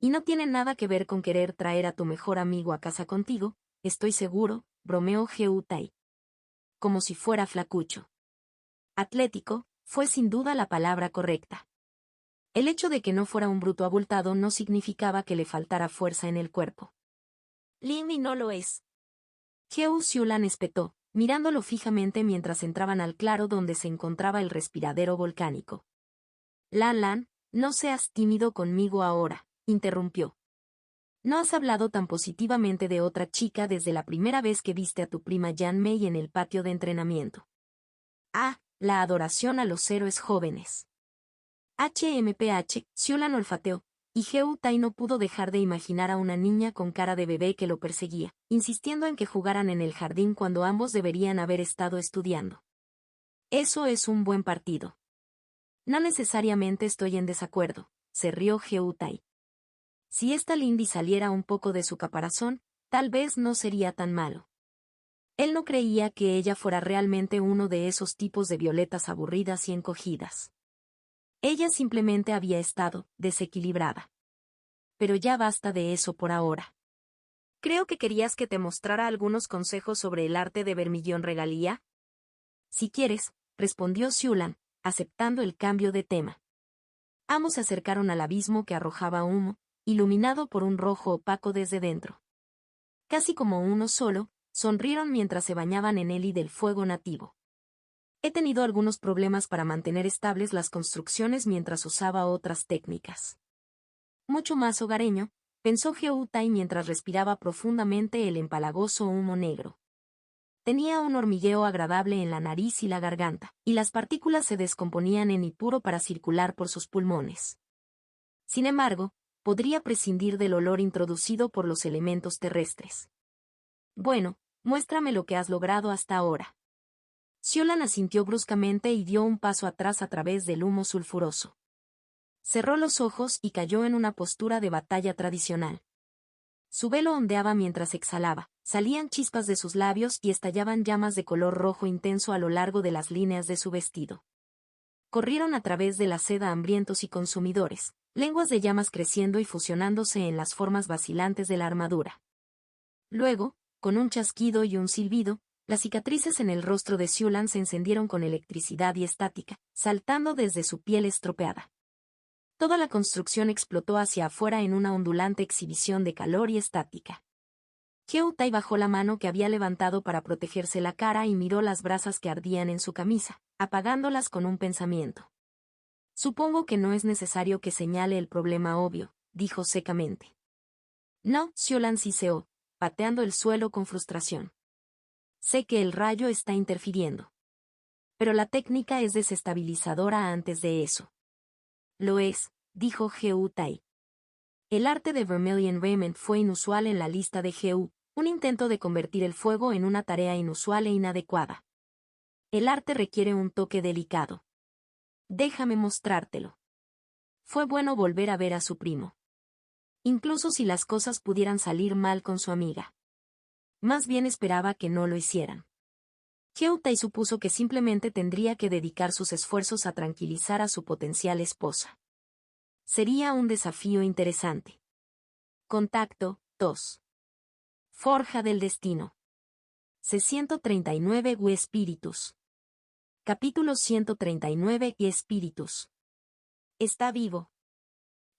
Y no tiene nada que ver con querer traer a tu mejor amigo a casa contigo, estoy seguro, bromeó Hyeou-tai. Como si fuera flacucho. Atlético, fue sin duda la palabra correcta. El hecho de que no fuera un bruto abultado no significaba que le faltara fuerza en el cuerpo. Lingbi no lo es. Xiulan espetó, mirándolo fijamente mientras entraban al claro donde se encontraba el respiradero volcánico. Lan, no seas tímido conmigo ahora, interrumpió. No has hablado tan positivamente de otra chica desde la primera vez que viste a tu prima Yanmei en el patio de entrenamiento. Ah, la adoración a los héroes jóvenes. HMPH, Xiulan olfateó, y Hyeou-tai no pudo dejar de imaginar a una niña con cara de bebé que lo perseguía, insistiendo en que jugaran en el jardín cuando ambos deberían haber estado estudiando. Eso es un buen partido. No necesariamente estoy en desacuerdo, se rió Hyeou-tai. Si esta Lingbi saliera un poco de su caparazón, tal vez no sería tan malo. Él no creía que ella fuera realmente uno de esos tipos de violetas aburridas y encogidas. Ella simplemente había estado desequilibrada. Pero ya basta de eso por ahora. Creo que querías que te mostrara algunos consejos sobre el arte de Vermillón Regalía. Si quieres, respondió Xiulan, aceptando el cambio de tema. Ambos se acercaron al abismo que arrojaba humo, iluminado por un rojo opaco desde dentro. Casi como uno solo, sonrieron mientras se bañaban en él y del fuego nativo. He tenido algunos problemas para mantener estables las construcciones mientras usaba otras técnicas. Mucho más hogareño, pensó Hyeou-tai mientras respiraba profundamente el empalagoso humo negro. Tenía un hormigueo agradable en la nariz y la garganta, y las partículas se descomponían en puro para circular por sus pulmones. Sin embargo, podría prescindir del olor introducido por los elementos terrestres. Bueno, muéstrame lo que has logrado hasta ahora. Xiulan asintió bruscamente y dio un paso atrás a través del humo sulfuroso. Cerró los ojos y cayó en una postura de batalla tradicional. Su velo ondeaba mientras exhalaba, salían chispas de sus labios y estallaban llamas de color rojo intenso a lo largo de las líneas de su vestido. Corrieron a través de la seda hambrientos y consumidores, lenguas de llamas creciendo y fusionándose en las formas vacilantes de la armadura. Luego, con un chasquido y un silbido, las cicatrices en el rostro de Xiulan se encendieron con electricidad y estática, saltando desde su piel estropeada. Toda la construcción explotó hacia afuera en una ondulante exhibición de calor y estática. Hyeou-tai bajó la mano que había levantado para protegerse la cara y miró las brasas que ardían en su camisa, apagándolas con un pensamiento. Supongo que no es necesario que señale el problema obvio, dijo secamente. No, Xiulan siseó, pateando el suelo con frustración. Sé que el rayo está interfiriendo. Pero la técnica es desestabilizadora antes de eso. Lo es, dijo Gu Tai. El arte de Vermilion Raiment fue inusual en la lista de Gu, un intento de convertir el fuego en una tarea inusual e inadecuada. El arte requiere un toque delicado. Déjame mostrártelo. Fue bueno volver a ver a su primo. Incluso si las cosas pudieran salir mal con su amiga. Más bien esperaba que no lo hicieran. Gu Tai supuso que simplemente tendría que dedicar sus esfuerzos a tranquilizar a su potencial esposa. Sería un desafío interesante. Contacto 2. Forja del destino. C-139 y Espíritus. Capítulo 139 y Espíritus. Está vivo.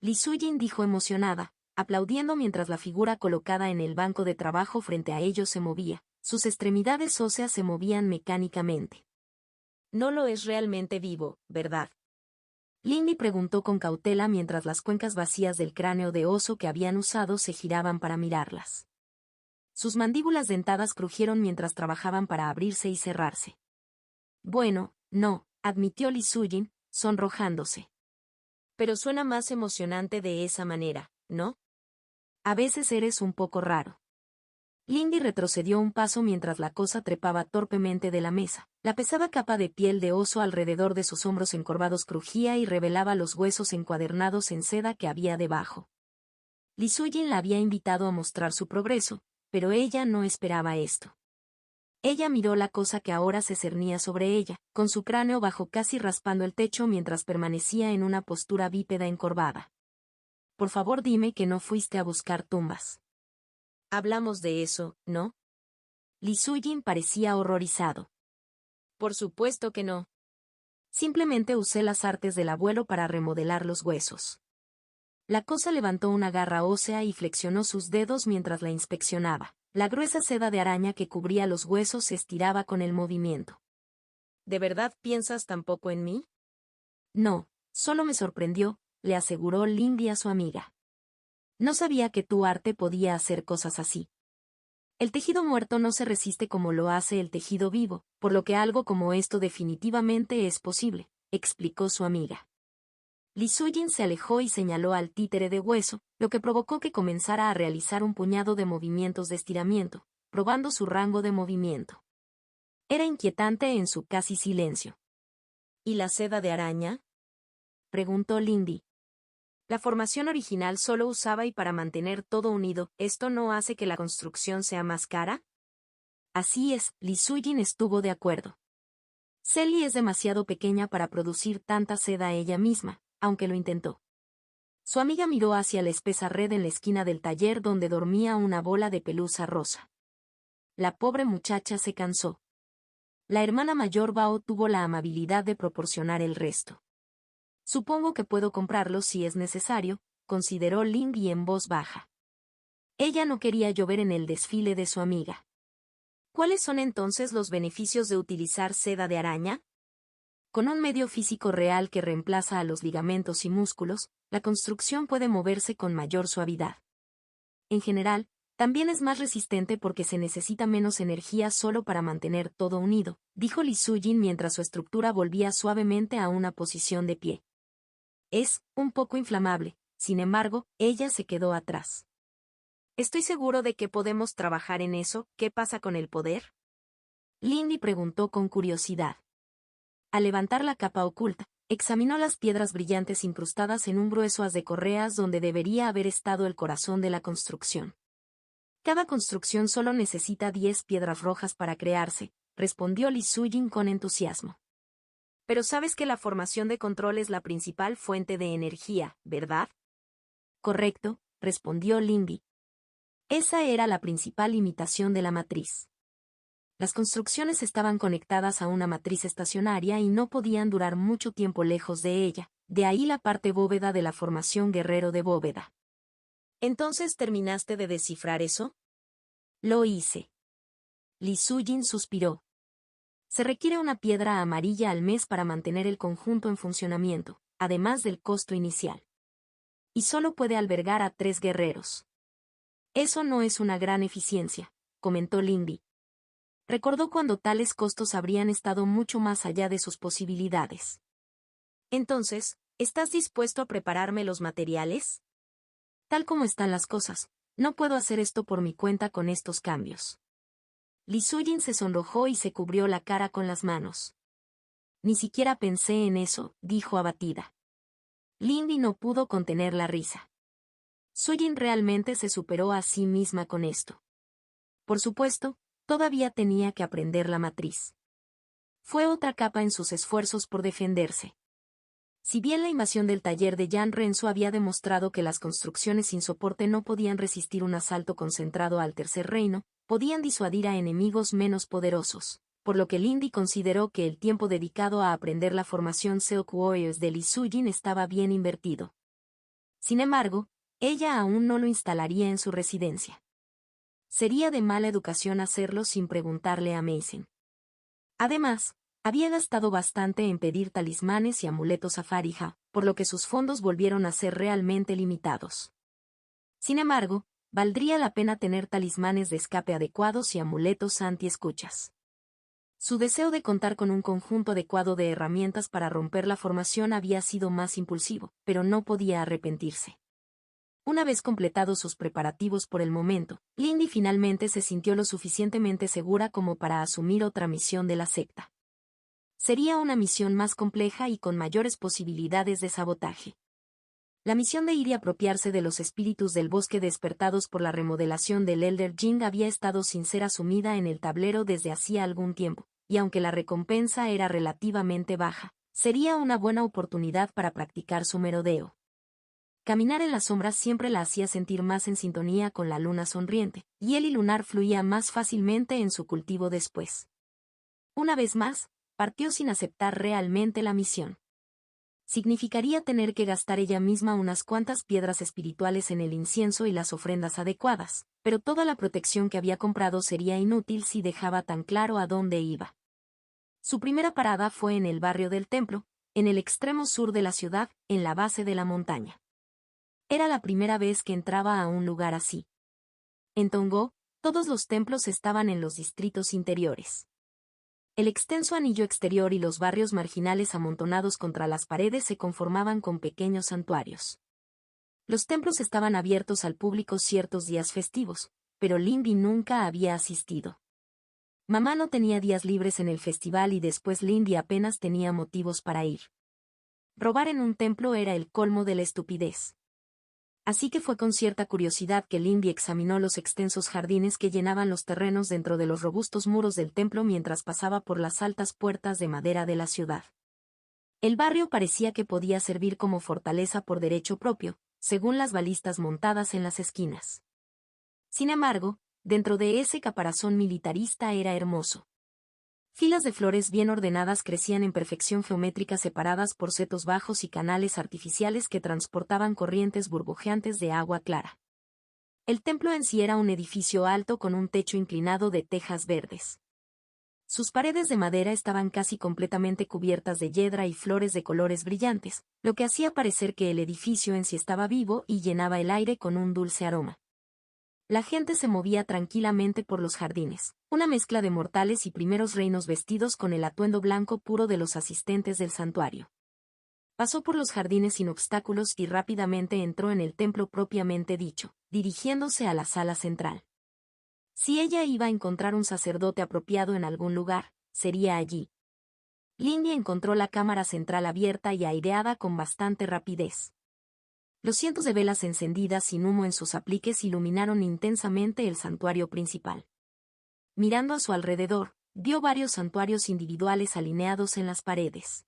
Li Sujin dijo emocionada, aplaudiendo mientras la figura colocada en el banco de trabajo frente a ellos se movía. Sus extremidades óseas se movían mecánicamente. No lo es realmente vivo, ¿verdad? Lindy preguntó con cautela mientras las cuencas vacías del cráneo de oso que habían usado se giraban para mirarlas. Sus mandíbulas dentadas crujieron mientras trabajaban para abrirse y cerrarse. Bueno, no, admitió Li Sujin, sonrojándose. Pero suena más emocionante de esa manera, ¿no? A veces eres un poco raro. Lindy retrocedió un paso mientras la cosa trepaba torpemente de la mesa. La pesada capa de piel de oso alrededor de sus hombros encorvados crujía y revelaba los huesos encuadernados en seda que había debajo. Li Sujin la había invitado a mostrar su progreso, pero ella no esperaba esto. Ella miró la cosa que ahora se cernía sobre ella, con su cráneo bajo casi raspando el techo mientras permanecía en una postura bípeda encorvada. Por favor dime que no fuiste a buscar tumbas. Hablamos de eso, ¿no? Li Sujin parecía horrorizado. Por supuesto que no. Simplemente usé las artes del abuelo para remodelar los huesos. La cosa levantó una garra ósea y flexionó sus dedos mientras la inspeccionaba. La gruesa seda de araña que cubría los huesos se estiraba con el movimiento. ¿De verdad piensas tan poco en mí? No, solo me sorprendió, le aseguró Lindy a su amiga. No sabía que tu arte podía hacer cosas así. El tejido muerto no se resiste como lo hace el tejido vivo, por lo que algo como esto definitivamente es posible, explicó su amiga. Li Sujin se alejó y señaló al títere de hueso, lo que provocó que comenzara a realizar un puñado de movimientos de estiramiento, probando su rango de movimiento. Era inquietante en su casi silencio. ¿Y la seda de araña? Preguntó Lindy. La formación original solo usaba y para mantener todo unido, ¿esto no hace que la construcción sea más cara? Así es, Li Sujin estuvo de acuerdo. Selly es demasiado pequeña para producir tanta seda ella misma, aunque lo intentó. Su amiga miró hacia la espesa red en la esquina del taller donde dormía una bola de pelusa rosa. La pobre muchacha se cansó. La hermana mayor Bao tuvo la amabilidad de proporcionar el resto. Supongo que puedo comprarlo si es necesario, consideró Lindy en voz baja. Ella no quería llover en el desfile de su amiga. ¿Cuáles son entonces los beneficios de utilizar seda de araña? Con un medio físico real que reemplaza a los ligamentos y músculos, la construcción puede moverse con mayor suavidad. En general, también es más resistente porque se necesita menos energía solo para mantener todo unido, dijo Li Sujin mientras su estructura volvía suavemente a una posición de pie. Es un poco inflamable, sin embargo, ella se quedó atrás. Estoy seguro de que podemos trabajar en eso. ¿Qué pasa con el poder? Lindy preguntó con curiosidad. Al levantar la capa oculta, examinó las piedras brillantes incrustadas en un grueso haz de correas donde debería haber estado el corazón de la construcción. Cada construcción solo necesita 10 piedras rojas para crearse, respondió Li Sujin con entusiasmo. Pero sabes que la formación de control es la principal fuente de energía, ¿verdad? Correcto, respondió Lindy. Esa era la principal limitación de la matriz. Las construcciones estaban conectadas a una matriz estacionaria y no podían durar mucho tiempo lejos de ella, de ahí la parte bóveda de la formación guerrero de bóveda. ¿Entonces terminaste de descifrar eso? Lo hice. Li Sujin suspiró. Se requiere una piedra amarilla al mes para mantener el conjunto en funcionamiento, además del costo inicial. Y solo puede albergar a 3 guerreros. Eso no es una gran eficiencia, comentó Lindy. Recordó cuando tales costos habrían estado mucho más allá de sus posibilidades. Entonces, ¿estás dispuesto a prepararme los materiales? Tal como están las cosas, no puedo hacer esto por mi cuenta con estos cambios. Li Sujin se sonrojó y se cubrió la cara con las manos. Ni siquiera pensé en eso, dijo abatida. Lindy no pudo contener la risa. Sujin realmente se superó a sí misma con esto. Por supuesto, todavía tenía que aprender la matriz. Fue otra capa en sus esfuerzos por defenderse. Si bien la invasión del taller de Jan Renzo había demostrado que las construcciones sin soporte no podían resistir un asalto concentrado al Tercer Reino, podían disuadir a enemigos menos poderosos, por lo que Lindy consideró que el tiempo dedicado a aprender la formación Silk Warriors de Li Sujin estaba bien invertido. Sin embargo, ella aún no lo instalaría en su residencia. Sería de mala educación hacerlo sin preguntarle a Mason. Además, había gastado bastante en pedir talismanes y amuletos a Fariha, por lo que sus fondos volvieron a ser realmente limitados. Sin embargo, valdría la pena tener talismanes de escape adecuados y amuletos anti-escuchas. Su deseo de contar con un conjunto adecuado de herramientas para romper la formación había sido más impulsivo, pero no podía arrepentirse. Una vez completados sus preparativos por el momento, Lindy finalmente se sintió lo suficientemente segura como para asumir otra misión de la secta. Sería una misión más compleja y con mayores posibilidades de sabotaje. La misión de ir y apropiarse de los espíritus del bosque despertados por la remodelación del Elder Jing había estado sin ser asumida en el tablero desde hacía algún tiempo, y aunque la recompensa era relativamente baja, sería una buena oportunidad para practicar su merodeo. Caminar en las sombras siempre la hacía sentir más en sintonía con la luna sonriente, y el lunar fluía más fácilmente en su cultivo después. Una vez más, partió sin aceptar realmente la misión. Significaría tener que gastar ella misma unas cuantas piedras espirituales en el incienso y las ofrendas adecuadas, pero toda la protección que había comprado sería inútil si dejaba tan claro a dónde iba. Su primera parada fue en el barrio del templo, en el extremo sur de la ciudad, en la base de la montaña. Era la primera vez que entraba a un lugar así. En Tongó, todos los templos estaban en los distritos interiores. El extenso anillo exterior y los barrios marginales amontonados contra las paredes se conformaban con pequeños santuarios. Los templos estaban abiertos al público ciertos días festivos, pero Lindy nunca había asistido. Mamá no tenía días libres en el festival y después Lindy apenas tenía motivos para ir. Robar en un templo era el colmo de la estupidez. Así que fue con cierta curiosidad que Lindy examinó los extensos jardines que llenaban los terrenos dentro de los robustos muros del templo mientras pasaba por las altas puertas de madera de la ciudad. El barrio parecía que podía servir como fortaleza por derecho propio, según las balistas montadas en las esquinas. Sin embargo, dentro de ese caparazón militarista era hermoso. Filas de flores bien ordenadas crecían en perfección geométrica separadas por setos bajos y canales artificiales que transportaban corrientes burbujeantes de agua clara. El templo en sí era un edificio alto con un techo inclinado de tejas verdes. Sus paredes de madera estaban casi completamente cubiertas de hiedra y flores de colores brillantes, lo que hacía parecer que el edificio en sí estaba vivo y llenaba el aire con un dulce aroma. La gente se movía tranquilamente por los jardines, una mezcla de mortales y primeros reinos vestidos con el atuendo blanco puro de los asistentes del santuario. Pasó por los jardines sin obstáculos y rápidamente entró en el templo propiamente dicho, dirigiéndose a la sala central. Si ella iba a encontrar un sacerdote apropiado en algún lugar, sería allí. Lindy encontró la cámara central abierta y aireada con bastante rapidez. Los cientos de velas encendidas sin humo en sus apliques iluminaron intensamente el santuario principal. Mirando a su alrededor, vio varios santuarios individuales alineados en las paredes.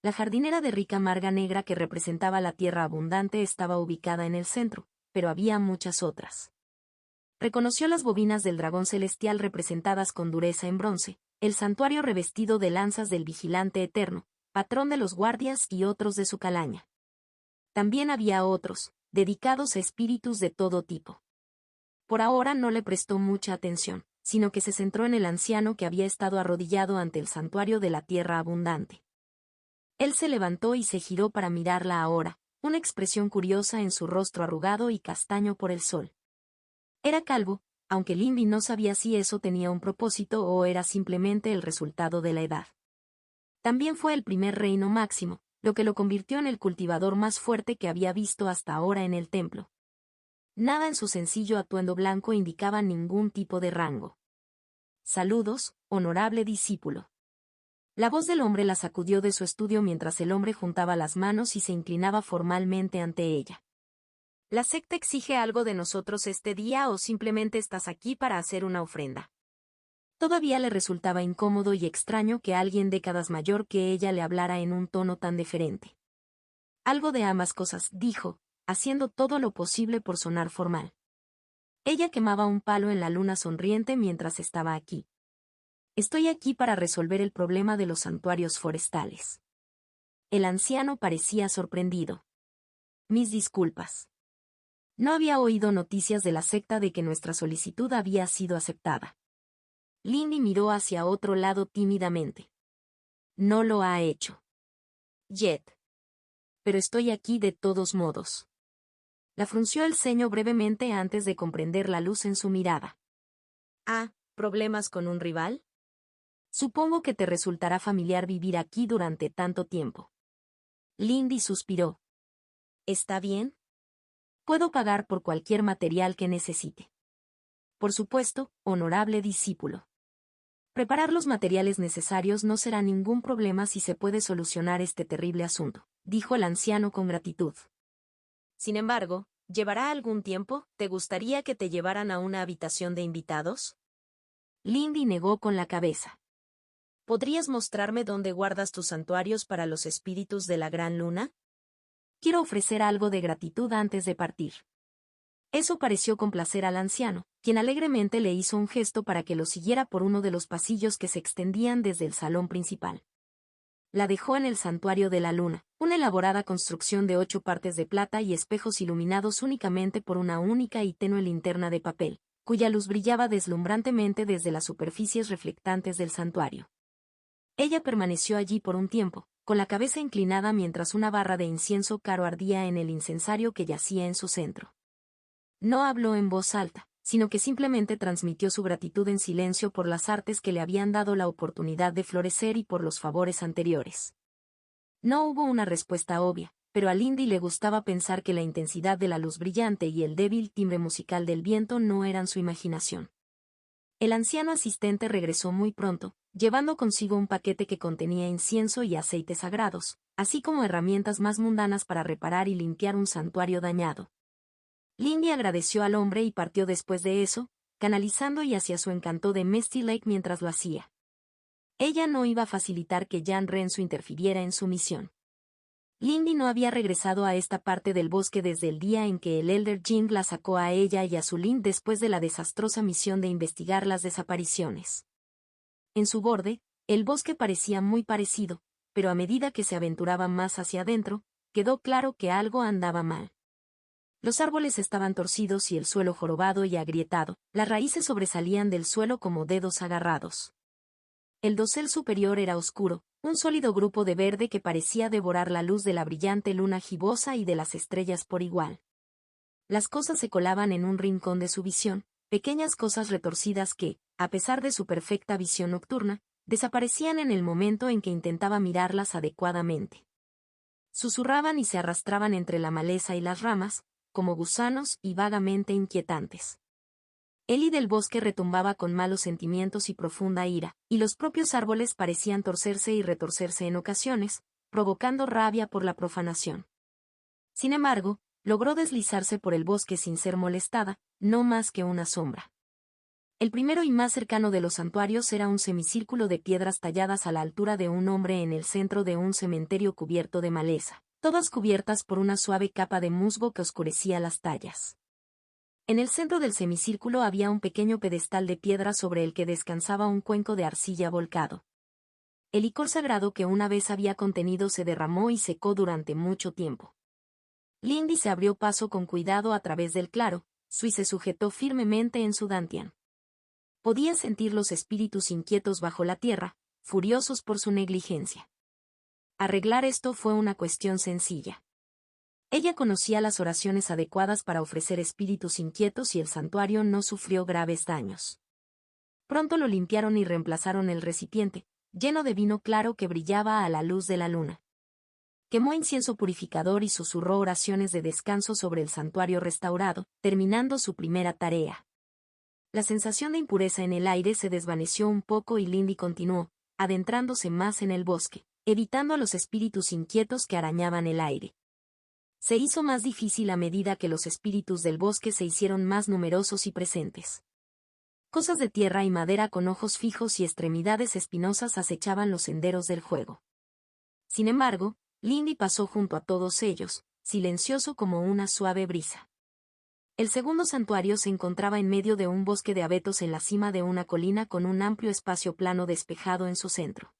La jardinera de rica marga negra que representaba la tierra abundante estaba ubicada en el centro, pero había muchas otras. Reconoció las bobinas del dragón celestial representadas con dureza en bronce, el santuario revestido de lanzas del vigilante eterno, patrón de los guardias y otros de su calaña. También había otros, dedicados a espíritus de todo tipo. Por ahora no le prestó mucha atención, sino que se centró en el anciano que había estado arrodillado ante el santuario de la tierra abundante. Él se levantó y se giró para mirarla ahora, una expresión curiosa en su rostro arrugado y castaño por el sol. Era calvo, aunque Lindy no sabía si eso tenía un propósito o era simplemente el resultado de la edad. También fue el primer reino máximo, lo que lo convirtió en el cultivador más fuerte que había visto hasta ahora en el templo. Nada en su sencillo atuendo blanco indicaba ningún tipo de rango. Saludos, honorable discípulo. La voz del hombre la sacudió de su estudio mientras el hombre juntaba las manos y se inclinaba formalmente ante ella. ¿La secta exige algo de nosotros este día o simplemente estás aquí para hacer una ofrenda? Todavía le resultaba incómodo y extraño que alguien décadas mayor que ella le hablara en un tono tan deferente. Algo de ambas cosas, dijo, haciendo todo lo posible por sonar formal. Ella quemaba un palo en la luna sonriente mientras estaba aquí. Estoy aquí para resolver el problema de los santuarios forestales. El anciano parecía sorprendido. Mis disculpas. No había oído noticias de la secta de que nuestra solicitud había sido aceptada. Lindy miró hacia otro lado tímidamente. No lo ha hecho. Jet. Pero estoy aquí de todos modos. La frunció el ceño brevemente antes de comprender la luz en su mirada. Ah, ¿problemas con un rival? Supongo que te resultará familiar vivir aquí durante tanto tiempo. Lindy suspiró. ¿Está bien? Puedo pagar por cualquier material que necesite. Por supuesto, honorable discípulo. Preparar los materiales necesarios no será ningún problema si se puede solucionar este terrible asunto, dijo el anciano con gratitud. Sin embargo, ¿llevará algún tiempo? ¿Te gustaría que te llevaran a una habitación de invitados? Lindy negó con la cabeza. ¿Podrías mostrarme dónde guardas tus santuarios para los espíritus de la gran luna? Quiero ofrecer algo de gratitud antes de partir. Eso pareció complacer al anciano, quien alegremente le hizo un gesto para que lo siguiera por uno de los pasillos que se extendían desde el salón principal. La dejó en el santuario de la luna, una elaborada construcción de 8 partes de plata y espejos iluminados únicamente por una única y tenue linterna de papel, cuya luz brillaba deslumbrantemente desde las superficies reflectantes del santuario. Ella permaneció allí por un tiempo, con la cabeza inclinada mientras una barra de incienso caro ardía en el incensario que yacía en su centro. No habló en voz alta, sino que simplemente transmitió su gratitud en silencio por las artes que le habían dado la oportunidad de florecer y por los favores anteriores. No hubo una respuesta obvia, pero a Lindy le gustaba pensar que la intensidad de la luz brillante y el débil timbre musical del viento no eran su imaginación. El anciano asistente regresó muy pronto, llevando consigo un paquete que contenía incienso y aceites sagrados, así como herramientas más mundanas para reparar y limpiar un santuario dañado. Lindy agradeció al hombre y partió después de eso, canalizando y hacia su encanto de Misty Lake mientras lo hacía. Ella no iba a facilitar que Jan Renzo interfiriera en su misión. Lindy no había regresado a esta parte del bosque desde el día en que el Elder Jing la sacó a ella y a su Link después de la desastrosa misión de investigar las desapariciones. En su borde, el bosque parecía muy parecido, pero a medida que se aventuraba más hacia adentro, quedó claro que algo andaba mal. Los árboles estaban torcidos y el suelo jorobado y agrietado, las raíces sobresalían del suelo como dedos agarrados. El dosel superior era oscuro, un sólido grupo de verde que parecía devorar la luz de la brillante luna gibosa y de las estrellas por igual. Las cosas se colaban en un rincón de su visión, pequeñas cosas retorcidas que, a pesar de su perfecta visión nocturna, desaparecían en el momento en que intentaba mirarlas adecuadamente. Susurraban y se arrastraban entre la maleza y las ramas, como gusanos y vagamente inquietantes. Ellie del bosque retumbaba con malos sentimientos y profunda ira, y los propios árboles parecían torcerse y retorcerse en ocasiones, provocando rabia por la profanación. Sin embargo, logró deslizarse por el bosque sin ser molestada, no más que una sombra. El primero y más cercano de los santuarios era un semicírculo de piedras talladas a la altura de un hombre en el centro de un cementerio cubierto de maleza, todas cubiertas por una suave capa de musgo que oscurecía las tallas. En el centro del semicírculo había un pequeño pedestal de piedra sobre el que descansaba un cuenco de arcilla volcado. El licor sagrado que una vez había contenido se derramó y secó durante mucho tiempo. Lindy se abrió paso con cuidado a través del claro, y se sujetó firmemente en su dantian. Podía sentir los espíritus inquietos bajo la tierra, furiosos por su negligencia. Arreglar esto fue una cuestión sencilla. Ella conocía las oraciones adecuadas para ofrecer espíritus inquietos y el santuario no sufrió graves daños. Pronto lo limpiaron y reemplazaron el recipiente, lleno de vino claro que brillaba a la luz de la luna. Quemó incienso purificador y susurró oraciones de descanso sobre el santuario restaurado, terminando su primera tarea. La sensación de impureza en el aire se desvaneció un poco y Lindy continuó, adentrándose más en el bosque, evitando a los espíritus inquietos que arañaban el aire. Se hizo más difícil a medida que los espíritus del bosque se hicieron más numerosos y presentes. Cosas de tierra y madera con ojos fijos y extremidades espinosas acechaban los senderos del juego. Sin embargo, Lindy pasó junto a todos ellos, silencioso como una suave brisa. El segundo santuario se encontraba en medio de un bosque de abetos en la cima de una colina con un amplio espacio plano despejado en su centro.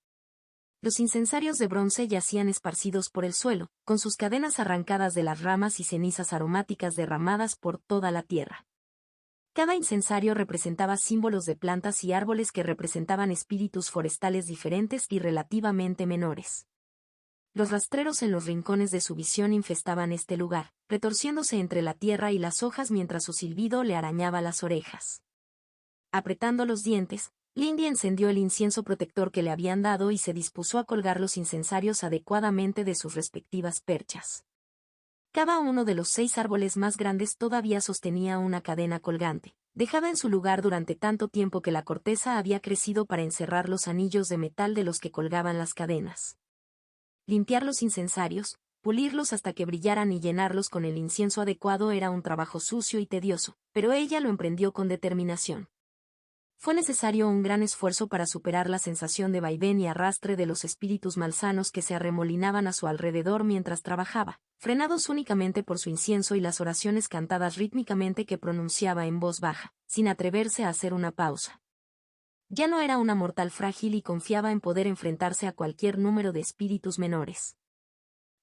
Los incensarios de bronce yacían esparcidos por el suelo, con sus cadenas arrancadas de las ramas y cenizas aromáticas derramadas por toda la tierra. Cada incensario representaba símbolos de plantas y árboles que representaban espíritus forestales diferentes y relativamente menores. Los rastreros en los rincones de su visión infestaban este lugar, retorciéndose entre la tierra y las hojas mientras su silbido le arañaba las orejas. Apretando los dientes, Lindy encendió el incienso protector que le habían dado y se dispuso a colgar los incensarios adecuadamente de sus respectivas perchas. Cada uno de los 6 árboles más grandes todavía sostenía una cadena colgante, dejada en su lugar durante tanto tiempo que la corteza había crecido para encerrar los anillos de metal de los que colgaban las cadenas. Limpiar los incensarios, pulirlos hasta que brillaran y llenarlos con el incienso adecuado era un trabajo sucio y tedioso, pero ella lo emprendió con determinación. Fue necesario un gran esfuerzo para superar la sensación de vaivén y arrastre de los espíritus malsanos que se arremolinaban a su alrededor mientras trabajaba, frenados únicamente por su incienso y las oraciones cantadas rítmicamente que pronunciaba en voz baja, sin atreverse a hacer una pausa. Ya no era una mortal frágil y confiaba en poder enfrentarse a cualquier número de espíritus menores.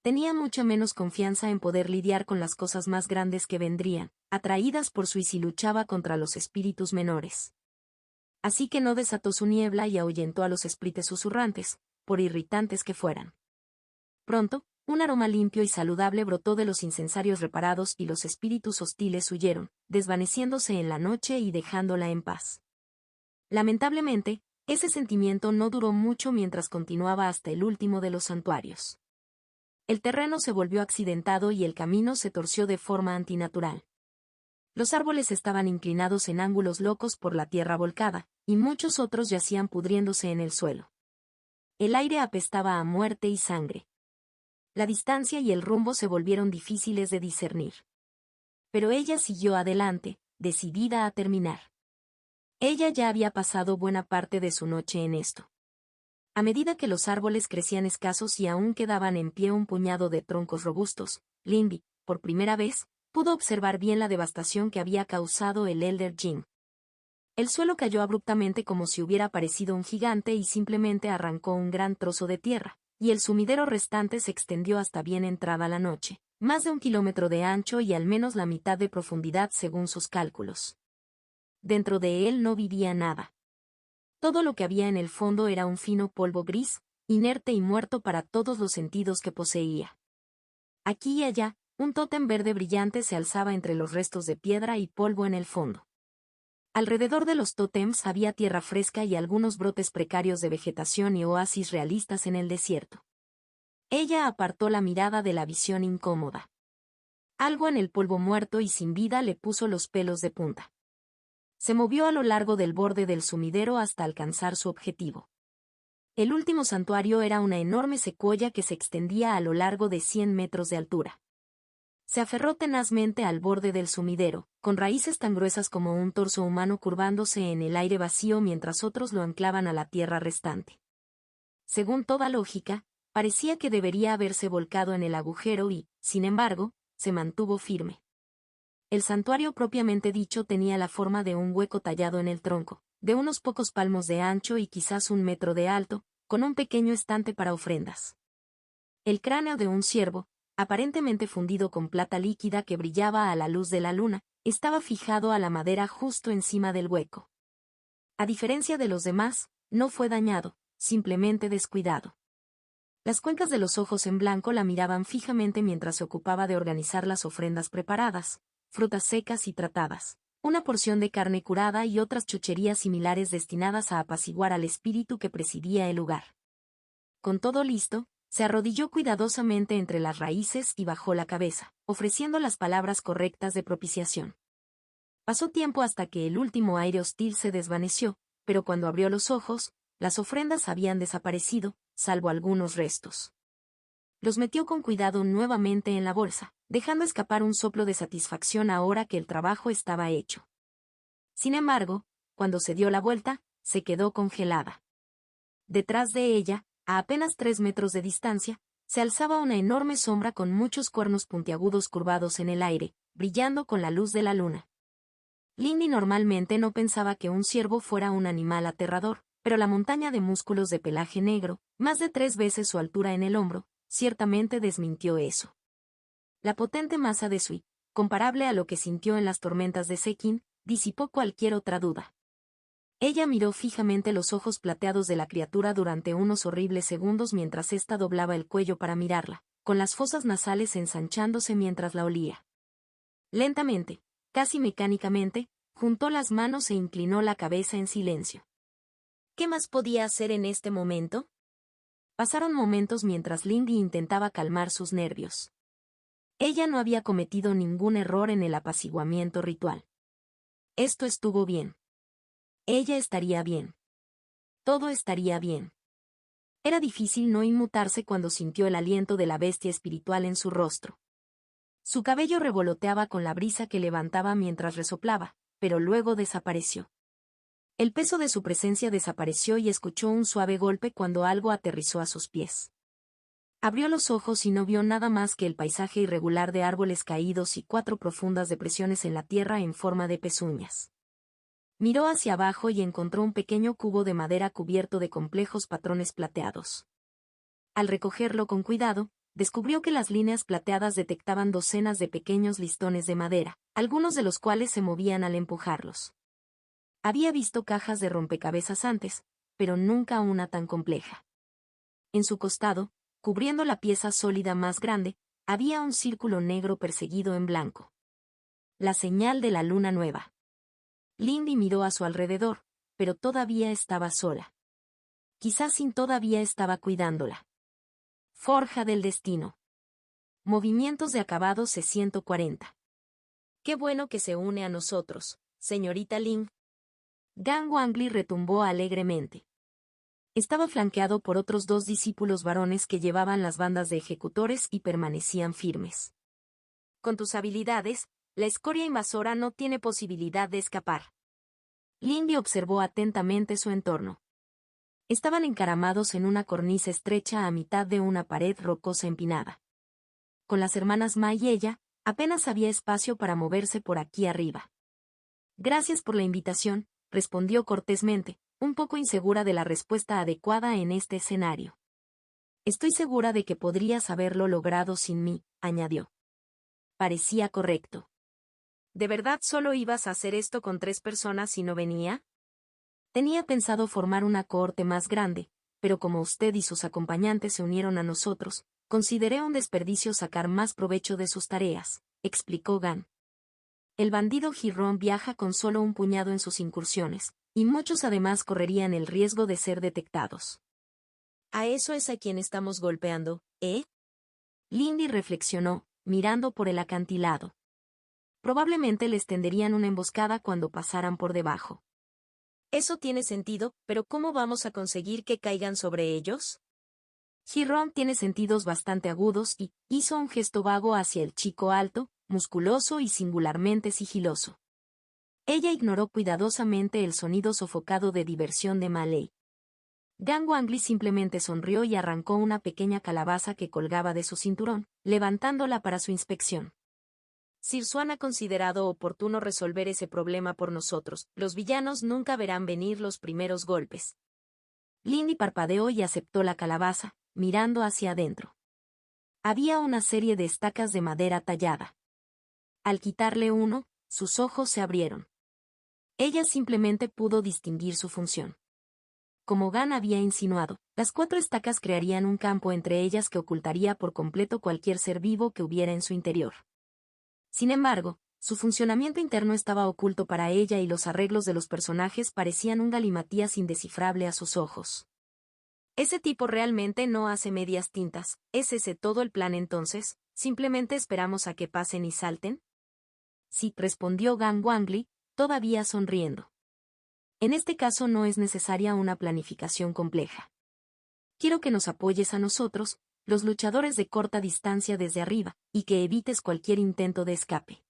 Tenía mucha menos confianza en poder lidiar con las cosas más grandes que vendrían, atraídas por su y si luchaba contra los espíritus menores. Así que no desató su niebla y ahuyentó a los esprites susurrantes, por irritantes que fueran. Pronto, un aroma limpio y saludable brotó de los incensarios reparados y los espíritus hostiles huyeron, desvaneciéndose en la noche y dejándola en paz. Lamentablemente, ese sentimiento no duró mucho mientras continuaba hasta el último de los santuarios. El terreno se volvió accidentado y el camino se torció de forma antinatural. Los árboles estaban inclinados en ángulos locos por la tierra volcada, y muchos otros yacían pudriéndose en el suelo. El aire apestaba a muerte y sangre. La distancia y el rumbo se volvieron difíciles de discernir. Pero ella siguió adelante, decidida a terminar. Ella ya había pasado buena parte de su noche en esto. A medida que los árboles crecían escasos y aún quedaban en pie un puñado de troncos robustos, Lindy, por primera vez, pudo observar bien la devastación que había causado el Elder Jim. El suelo cayó abruptamente como si hubiera aparecido un gigante y simplemente arrancó un gran trozo de tierra, y el sumidero restante se extendió hasta bien entrada la noche, más de 1 kilómetro de ancho y al menos la mitad de profundidad según sus cálculos. Dentro de él no vivía nada. Todo lo que había en el fondo era un fino polvo gris, inerte y muerto para todos los sentidos que poseía. Aquí y allá, un tótem verde brillante se alzaba entre los restos de piedra y polvo en el fondo. Alrededor de los tótems había tierra fresca y algunos brotes precarios de vegetación y oasis realistas en el desierto. Ella apartó la mirada de la visión incómoda. Algo en el polvo muerto y sin vida le puso los pelos de punta. Se movió a lo largo del borde del sumidero hasta alcanzar su objetivo. El último santuario era una enorme secuoya que se extendía a lo largo de 100 metros de altura. Se aferró tenazmente al borde del sumidero, con raíces tan gruesas como un torso humano curvándose en el aire vacío mientras otros lo anclaban a la tierra restante. Según toda lógica, parecía que debería haberse volcado en el agujero y, sin embargo, se mantuvo firme. El santuario propiamente dicho tenía la forma de un hueco tallado en el tronco, de unos pocos palmos de ancho y quizás 1 metro de alto, con un pequeño estante para ofrendas. El cráneo de un ciervo, aparentemente fundido con plata líquida que brillaba a la luz de la luna, estaba fijado a la madera justo encima del hueco. A diferencia de los demás, no fue dañado, simplemente descuidado. Las cuencas de los ojos en blanco la miraban fijamente mientras se ocupaba de organizar las ofrendas preparadas, frutas secas y tratadas, una porción de carne curada y otras chucherías similares destinadas a apaciguar al espíritu que presidía el lugar. Con todo listo, se arrodilló cuidadosamente entre las raíces y bajó la cabeza, ofreciendo las palabras correctas de propiciación. Pasó tiempo hasta que el último aire hostil se desvaneció, pero cuando abrió los ojos, las ofrendas habían desaparecido, salvo algunos restos. Los metió con cuidado nuevamente en la bolsa, dejando escapar un soplo de satisfacción ahora que el trabajo estaba hecho. Sin embargo, cuando se dio la vuelta, se quedó congelada. Detrás de ella, a apenas 3 metros de distancia, se alzaba una enorme sombra con muchos cuernos puntiagudos curvados en el aire, brillando con la luz de la luna. Lindy normalmente no pensaba que un ciervo fuera un animal aterrador, pero la montaña de músculos de pelaje negro, más de 3 veces su altura en el hombro, ciertamente desmintió eso. La potente masa de Sui, comparable a lo que sintió en las tormentas de Sekin, disipó cualquier otra duda. Ella miró fijamente los ojos plateados de la criatura durante unos horribles segundos mientras ésta doblaba el cuello para mirarla, con las fosas nasales ensanchándose mientras la olía. Lentamente, casi mecánicamente, juntó las manos e inclinó la cabeza en silencio. ¿Qué más podía hacer en este momento? Pasaron momentos mientras Lindy intentaba calmar sus nervios. Ella no había cometido ningún error en el apaciguamiento ritual. Esto estuvo bien. Ella estaría bien. Todo estaría bien. Era difícil no inmutarse cuando sintió el aliento de la bestia espiritual en su rostro. Su cabello revoloteaba con la brisa que levantaba mientras resoplaba, pero luego desapareció. El peso de su presencia desapareció y escuchó un suave golpe cuando algo aterrizó a sus pies. Abrió los ojos y no vio nada más que el paisaje irregular de árboles caídos y 4 profundas depresiones en la tierra en forma de pezuñas. Miró hacia abajo y encontró un pequeño cubo de madera cubierto de complejos patrones plateados. Al recogerlo con cuidado, descubrió que las líneas plateadas detectaban docenas de pequeños listones de madera, algunos de los cuales se movían al empujarlos. Había visto cajas de rompecabezas antes, pero nunca una tan compleja. En su costado, cubriendo la pieza sólida más grande, había un círculo negro perseguido en blanco. La señal de la luna nueva. Lindy miró a su alrededor, pero todavía estaba sola. Quizás Sin todavía estaba cuidándola. Forja del destino. Movimientos de acabado C-140. Qué bueno que se une a nosotros, señorita Ling. Gan Wangli retumbó alegremente. Estaba flanqueado por otros 2 discípulos varones que llevaban las bandas de ejecutores y permanecían firmes. Con tus habilidades, la escoria invasora no tiene posibilidad de escapar. Lindy observó atentamente su entorno. Estaban encaramados en una cornisa estrecha a mitad de una pared rocosa empinada. Con las hermanas Mai y ella, apenas había espacio para moverse por aquí arriba. Gracias por la invitación, respondió cortésmente, un poco insegura de la respuesta adecuada en este escenario. Estoy segura de que podrías haberlo logrado sin mí, añadió. Parecía correcto. ¿De verdad solo ibas a hacer esto con 3 personas y no venía? Tenía pensado formar una cohorte más grande, pero como usted y sus acompañantes se unieron a nosotros, consideré un desperdicio sacar más provecho de sus tareas, explicó Gan. El bandido Girón viaja con solo un puñado en sus incursiones, y muchos además correrían el riesgo de ser detectados. ¿A eso es a quien estamos golpeando, eh? Lindy reflexionó, mirando por el acantilado. Probablemente les tenderían una emboscada cuando pasaran por debajo. Eso tiene sentido, pero ¿cómo vamos a conseguir que caigan sobre ellos? Girón tiene sentidos bastante agudos y hizo un gesto vago hacia el chico alto, musculoso y singularmente sigiloso. Ella ignoró cuidadosamente el sonido sofocado de diversión de Malay. Gan Wangli simplemente sonrió y arrancó una pequeña calabaza que colgaba de su cinturón, levantándola para su inspección. Sir Swan ha considerado oportuno resolver ese problema por nosotros. Los villanos nunca verán venir los primeros golpes. Lindy parpadeó y aceptó la calabaza, mirando hacia adentro. Había una serie de estacas de madera tallada. Al quitarle uno, sus ojos se abrieron. Ella simplemente pudo distinguir su función. como Gan había insinuado, las 4 estacas crearían un campo entre ellas que ocultaría por completo cualquier ser vivo que hubiera en su interior. Sin embargo, su funcionamiento interno estaba oculto para ella y los arreglos de los personajes parecían un galimatías indescifrable a sus ojos. Ese tipo realmente no hace medias tintas. ¿Es ese todo el plan entonces? ¿Simplemente esperamos a que pasen y salten? Sí, respondió Gan Wangli, todavía sonriendo. En este caso no es necesaria una planificación compleja. Quiero que nos apoyes a nosotros, los luchadores de corta distancia desde arriba, y que evites cualquier intento de escape.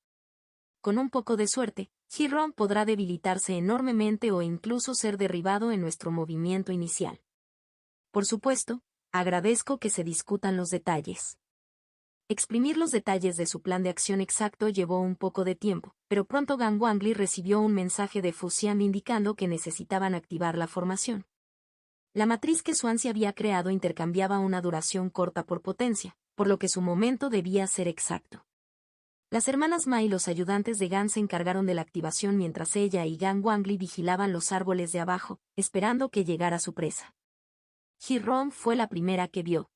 Con un poco de suerte, Hiron podrá debilitarse enormemente o incluso ser derribado en nuestro movimiento inicial. Por supuesto, agradezco que se discutan los detalles. Exprimir los detalles de su plan de acción exacto llevó un poco de tiempo, pero pronto Gan Wangli recibió un mensaje de Fu Xian indicando que necesitaban activar la formación. La matriz que Xuanzi había creado intercambiaba una duración corta por potencia, por lo que su momento debía ser exacto. Las hermanas Ma y los ayudantes de Gan se encargaron de la activación mientras ella y Gan Wangli vigilaban los árboles de abajo, esperando que llegara su presa. Hiron fue la primera que vio.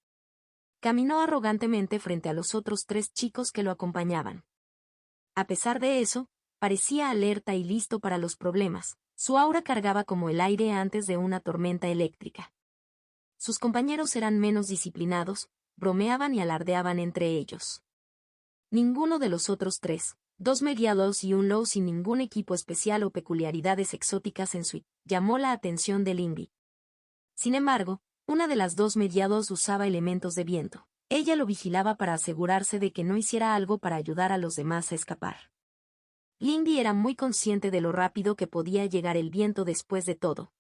Caminó arrogantemente frente a los otros 3 chicos que lo acompañaban. A pesar de eso, parecía alerta y listo para los problemas. Su aura cargaba como el aire antes de una tormenta eléctrica. Sus compañeros eran menos disciplinados, bromeaban y alardeaban entre ellos. Ninguno de los otros 3, 2 Megiados y un Low sin ningún equipo especial o peculiaridades exóticas en su llamó la atención de Lingbi. Sin embargo, una de las 2 Megiados usaba elementos de viento. Ella lo vigilaba para asegurarse de que no hiciera algo para ayudar a los demás a escapar. Lingbi era muy consciente de lo rápido que podía llegar el viento después de todo.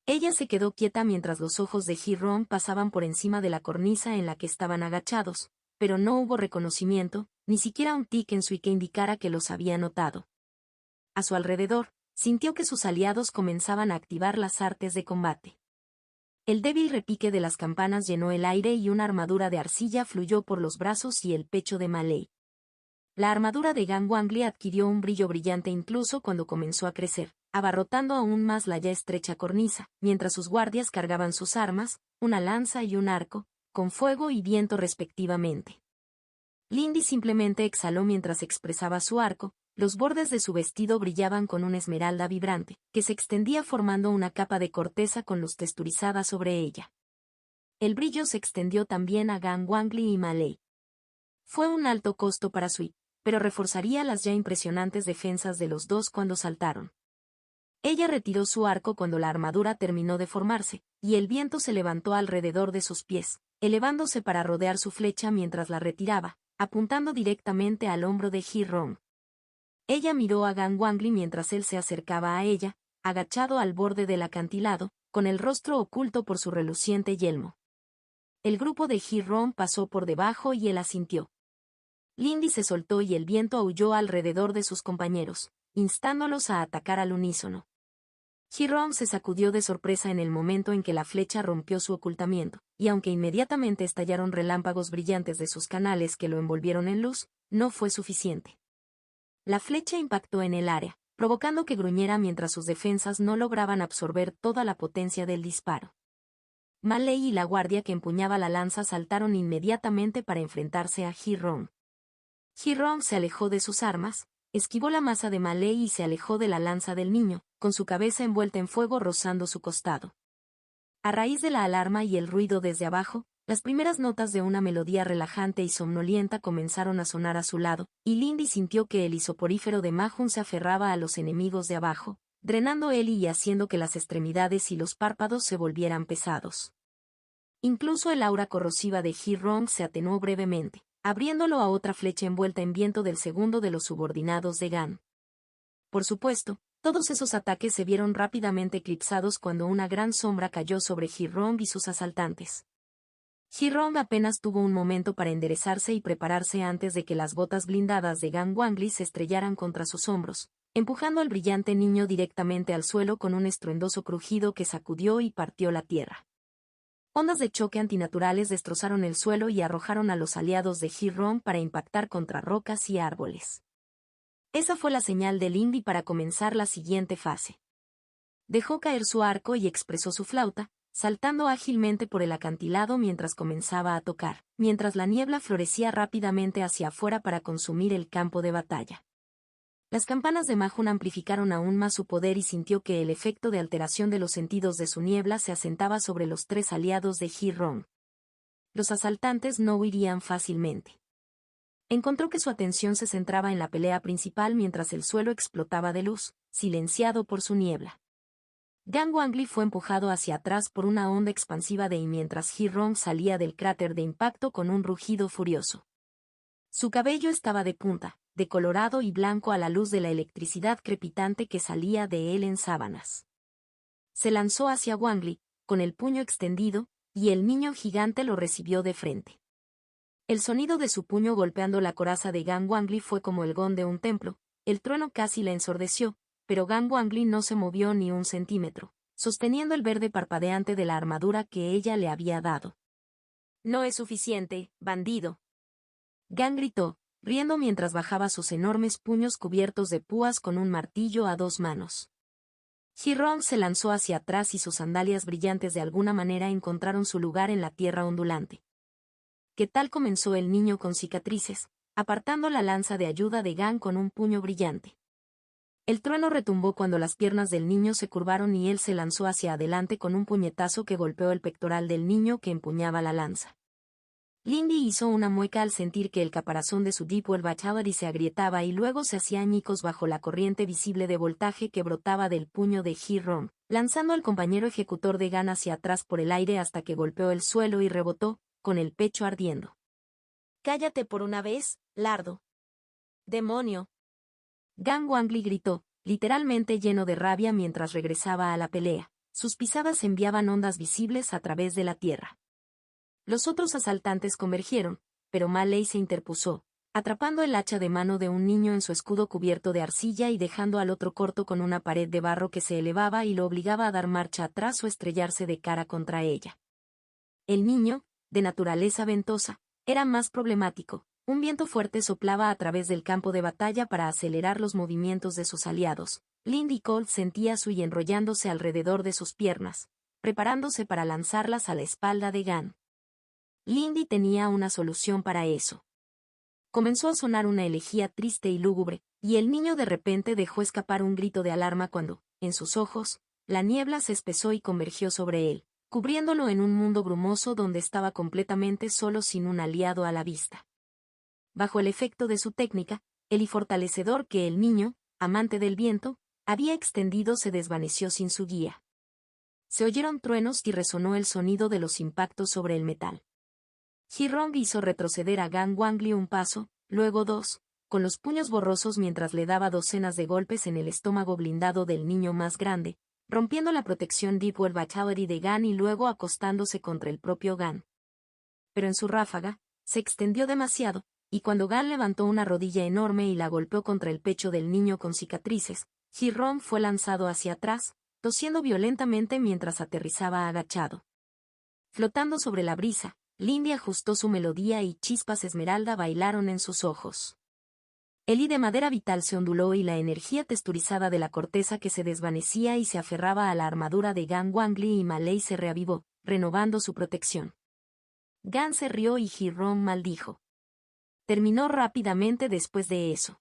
Ella se quedó quieta mientras los ojos de Hiron pasaban por encima de la cornisa en la que estaban agachados, pero no hubo reconocimiento, ni siquiera un tic en su que indicara que los había notado. A su alrededor, sintió que sus aliados comenzaban a activar las artes de combate. El débil repique de las campanas llenó el aire y una armadura de arcilla fluyó por los brazos y el pecho de Ma Lei. La armadura de Gan Wangli adquirió un brillo brillante incluso cuando comenzó a crecer, abarrotando aún más la ya estrecha cornisa, mientras sus guardias cargaban sus armas, una lanza y un arco, con fuego y viento respectivamente. Lingbi simplemente exhaló mientras expresaba su arco, los bordes de su vestido brillaban con una esmeralda vibrante, que se extendía formando una capa de corteza con luz texturizada sobre ella. El brillo se extendió también a Gan Wangli y Ma Lei. Fue un alto costo para Sui, pero reforzaría las ya impresionantes defensas de los dos cuando saltaron. Ella retiró su arco cuando la armadura terminó de formarse, y el viento se levantó alrededor de sus pies, elevándose para rodear su flecha mientras la retiraba, apuntando directamente al hombro de Hiron. Ella miró a Gan Wangli mientras él se acercaba a ella, agachado al borde del acantilado, con el rostro oculto por su reluciente yelmo. El grupo de Hiron pasó por debajo y él asintió. Lingbi se soltó y el viento aulló alrededor de sus compañeros, instándolos a atacar al unísono. Hiron se sacudió de sorpresa en el momento en que la flecha rompió su ocultamiento, y aunque inmediatamente estallaron relámpagos brillantes de sus canales que lo envolvieron en luz, no fue suficiente. La flecha impactó en el área, provocando que gruñera mientras sus defensas no lograban absorber toda la potencia del disparo. Ma Lei y la guardia que empuñaba la lanza saltaron inmediatamente para enfrentarse a Hiron. Hiron se alejó de sus armas, esquivó la masa de Ma Lei y se alejó de la lanza del niño, con su cabeza envuelta en fuego rozando su costado. A raíz de la alarma y el ruido desde abajo, las primeras notas de una melodía relajante y somnolienta comenzaron a sonar a su lado, y Lingbi sintió que el isoporífero de Ma Jun se aferraba a los enemigos de abajo, drenando él y haciendo que las extremidades y los párpados se volvieran pesados. Incluso el aura corrosiva de Hiron se atenuó brevemente, abriéndolo a otra flecha envuelta en viento del segundo de los subordinados de Gan. Por supuesto, todos esos ataques se vieron rápidamente eclipsados cuando una gran sombra cayó sobre Hiron y sus asaltantes. Hiron apenas tuvo un momento para enderezarse y prepararse antes de que las botas blindadas de Gan Wangli se estrellaran contra sus hombros, empujando al brillante niño directamente al suelo con un estruendoso crujido que sacudió y partió la tierra. Ondas de choque antinaturales destrozaron el suelo y arrojaron a los aliados de Hiron para impactar contra rocas y árboles. Esa fue la señal de Lingbi para comenzar la siguiente fase. Dejó caer su arco y expresó su flauta, saltando ágilmente por el acantilado mientras comenzaba a tocar, mientras la niebla florecía rápidamente hacia afuera para consumir el campo de batalla. Las campanas de Mahun amplificaron aún más su poder y sintió que el efecto de alteración de los sentidos de su niebla se asentaba sobre los tres aliados de Ji-Rong. Los asaltantes no huirían fácilmente. Encontró que su atención se centraba en la pelea principal mientras el suelo explotaba de luz, silenciado por su niebla. Gan Wangli fue empujado hacia atrás por una onda expansiva de y mientras Ji-Rong salía del cráter de impacto con un rugido furioso. Su cabello estaba de punta, decolorado y blanco a la luz de la electricidad crepitante que salía de él en sábanas. Se lanzó hacia Wangli, con el puño extendido, y el niño gigante lo recibió de frente. El sonido de su puño golpeando la coraza de Gan Wangli fue como el gong de un templo, el trueno casi la ensordeció, pero Gan Wangli no se movió ni un centímetro, sosteniendo el verde parpadeante de la armadura que ella le había dado. «No es suficiente, bandido». Gan gritó, riendo mientras bajaba sus enormes puños cubiertos de púas con un martillo a dos manos. Ji-Rong se lanzó hacia atrás y sus sandalias brillantes de alguna manera encontraron su lugar en la tierra ondulante. ¿Qué tal? Comenzó el niño con cicatrices, apartando la lanza de ayuda de Gan con un puño brillante. El trueno retumbó cuando las piernas del niño se curvaron y él se lanzó hacia adelante con un puñetazo que golpeó el pectoral del niño que empuñaba la lanza. Lindy hizo una mueca al sentir que el caparazón de su Deepwell Battery se agrietaba y luego se hacía añicos bajo la corriente visible de voltaje que brotaba del puño de Ji-Rong, lanzando al compañero ejecutor de Gan hacia atrás por el aire hasta que golpeó el suelo y rebotó, con el pecho ardiendo. «Cállate por una vez, Lardo». «¡Demonio!». Gan Wangli gritó, literalmente lleno de rabia mientras regresaba a la pelea. Sus pisadas enviaban ondas visibles a través de la tierra. Los otros asaltantes convergieron, pero Ma Lei se interpuso, atrapando el hacha de mano de un niño en su escudo cubierto de arcilla y dejando al otro corto con una pared de barro que se elevaba y lo obligaba a dar marcha atrás o estrellarse de cara contra ella. El niño, de naturaleza ventosa, era más problemático. Un viento fuerte soplaba a través del campo de batalla para acelerar los movimientos de sus aliados. Lindy Colt sentía su y enrollándose alrededor de sus piernas, preparándose para lanzarlas a la espalda de Gan. Lindy tenía una solución para eso. Comenzó a sonar una elegía triste y lúgubre, y el niño de repente dejó escapar un grito de alarma cuando, en sus ojos, la niebla se espesó y convergió sobre él, cubriéndolo en un mundo brumoso donde estaba completamente solo sin un aliado a la vista. Bajo el efecto de su técnica, el y fortalecedor que el niño, amante del viento, había extendido se desvaneció sin su guía. Se oyeron truenos y resonó el sonido de los impactos sobre el metal. Ji-Rong hizo retroceder a Gan Wangli un paso, luego dos, con los puños borrosos mientras le daba docenas de golpes en el estómago blindado del niño más grande, rompiendo la protección Deepwell Battery de Gan y luego acostándose contra el propio Gan. Pero en su ráfaga, se extendió demasiado, y cuando Gan levantó una rodilla enorme y la golpeó contra el pecho del niño con cicatrices, Ji-Rong fue lanzado hacia atrás, tosiendo violentamente mientras aterrizaba agachado. Flotando sobre la brisa, Lindy ajustó su melodía y chispas esmeralda bailaron en sus ojos. El y de madera vital se onduló y la energía texturizada de la corteza que se desvanecía y se aferraba a la armadura de Gan Wangli y Ma Lei se reavivó, renovando su protección. Gan se rió y Ji-Rong maldijo. Terminó rápidamente después de eso.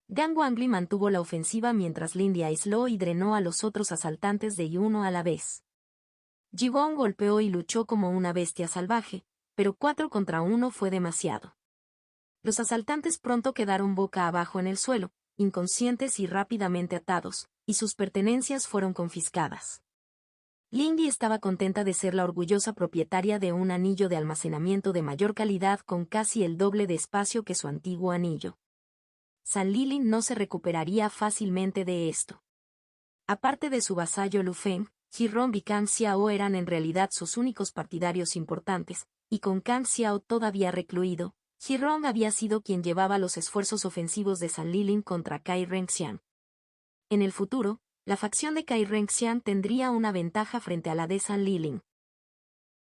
Gan Wangli mantuvo la ofensiva mientras Lindy aisló y drenó a los otros asaltantes de uno a la vez. Ji-Won golpeó y luchó como una bestia salvaje, pero 4 contra 1 fue demasiado. Los asaltantes pronto quedaron boca abajo en el suelo, inconscientes y rápidamente atados, y sus pertenencias fueron confiscadas. Lindy estaba contenta de ser la orgullosa propietaria de un anillo de almacenamiento de mayor calidad con casi el doble de espacio que su antiguo anillo. San Lilin no se recuperaría fácilmente de esto. Aparte de su vasallo Lu Feng, Ji-Rong y Kang Xiao eran en realidad sus únicos partidarios importantes, y con Kang Xiao todavía recluido, Ji-Rong había sido quien llevaba los esfuerzos ofensivos de San Lilin contra Kai Renxian. En el futuro, la facción de Kai Renxian tendría una ventaja frente a la de San Lilin.